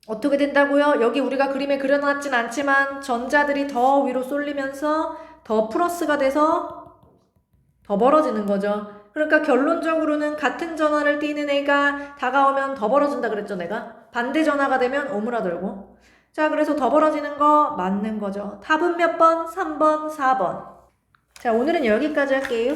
어떻게 된다고요? 여기 우리가 그림에 그려놨진 않지만 전자들이 더 위로 쏠리면서 더 플러스가 돼서 더 벌어지는 거죠. 그러니까 결론적으로는 같은 전하를 띠는 애가 다가오면 더 벌어진다 그랬죠, 내가? 반대 전하가 되면 오므라들고. 자, 그래서 더 벌어지는 거 맞는 거죠. 답은 몇 번? 3번, 4번. 자, 오늘은 여기까지 할게요.